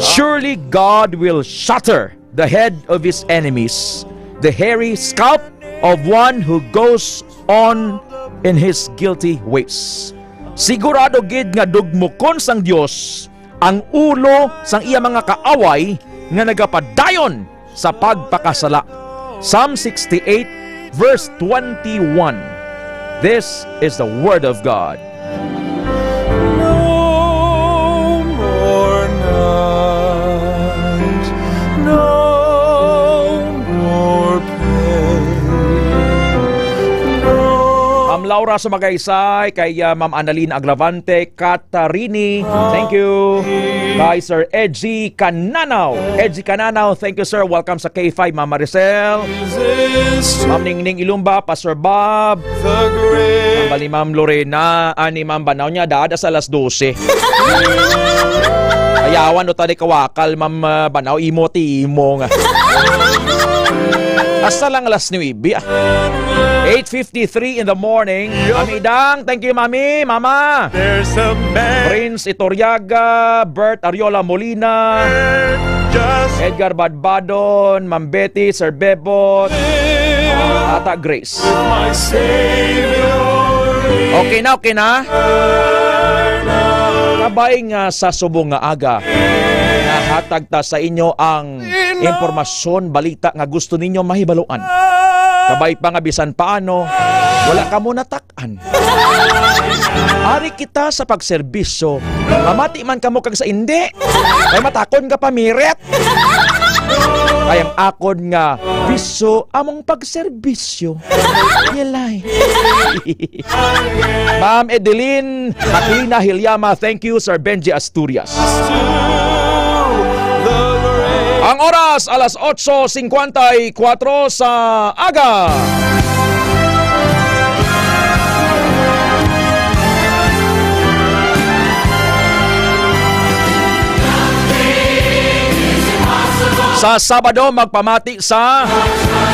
Surely God will shatter the head of his enemies, the hairy scalp of one who goes on in his guilty ways. Sigurado gid nga dugmukon sang Dios ang ulo sang iya mga kaaway nga nagapadayon sa pagpakasala. Psalm 68 verse 21. This is the word of God. No more night, no more pain. Ma'am Laura Sumagaysay, kay Ma'am Annalyn Aglavante, Katarini, thank you. Kay Sir Edgy Cananaw, thank you sir, welcome sa K5. Ma'am Maricel, Ma'am Ningning Ilumba, Pastor Bob, Ma'am Ma'am Lorena, ani Ma'am Banaw niya, dada sa alas 12. Ayawan o tali kawakal, Ma'am Banaw, imo nga. Asa lang alas 9, 8:53 in the morning. Mami Dang, thank you Mami, Mama. Prince Itoriaga, Bert Ariola Molina, Edgar Badbadon, Ma'am Betty, Sir Bebot, Tata Grace. Okay na? Kabaing sa subong nga aga, nahatag ta sa inyo ang impormasyon, balita nga gusto ninyo mahibaluan. Kabay pa nga bisan paano, wala ka mo natakan. Ari kita sa pagserbisyo, mamati man ka mo kag sa indi, ay matakon ka pamiret. Kayang akon nga biso among pagserbisyo. Yelay. Ma'am Edeline Aquilina Hilyama, thank you. Sir Benji Asturias. Ang oras, alas 8:54 sa aga. Sa Sabado, magpamati sa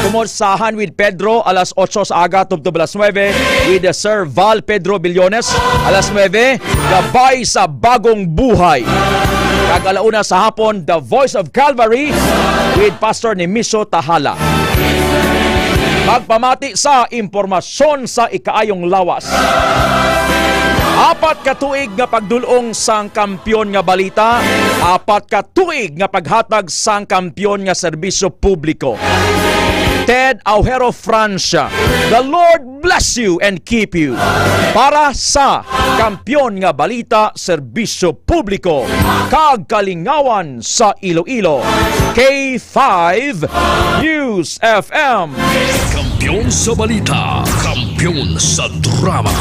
Kumursahan with Pedro, alas 8 sa aga, tubtob alas 9, with Sir Val Pedro Billones, alas 9, Gabay sa Bagong Buhay. Kag alauna sa hapon, The Voice of Calvary with Pastor Nemiso Tahala. Magpamati sa impormasyon sa ikaayong lawas. 4 ka tuig nga pagdulong sang kampyon nga balita, 4 ka tuig nga paghatag sang kampyon nga serbisyo publiko. Ted Aujero Francia, the Lord bless you and keep you. Para sa kampyon nga balita, serbisyo publiko, kag kalingawan sa Iloilo. K5 News FM. Kampiyon sa balita, kampiyon sa drama.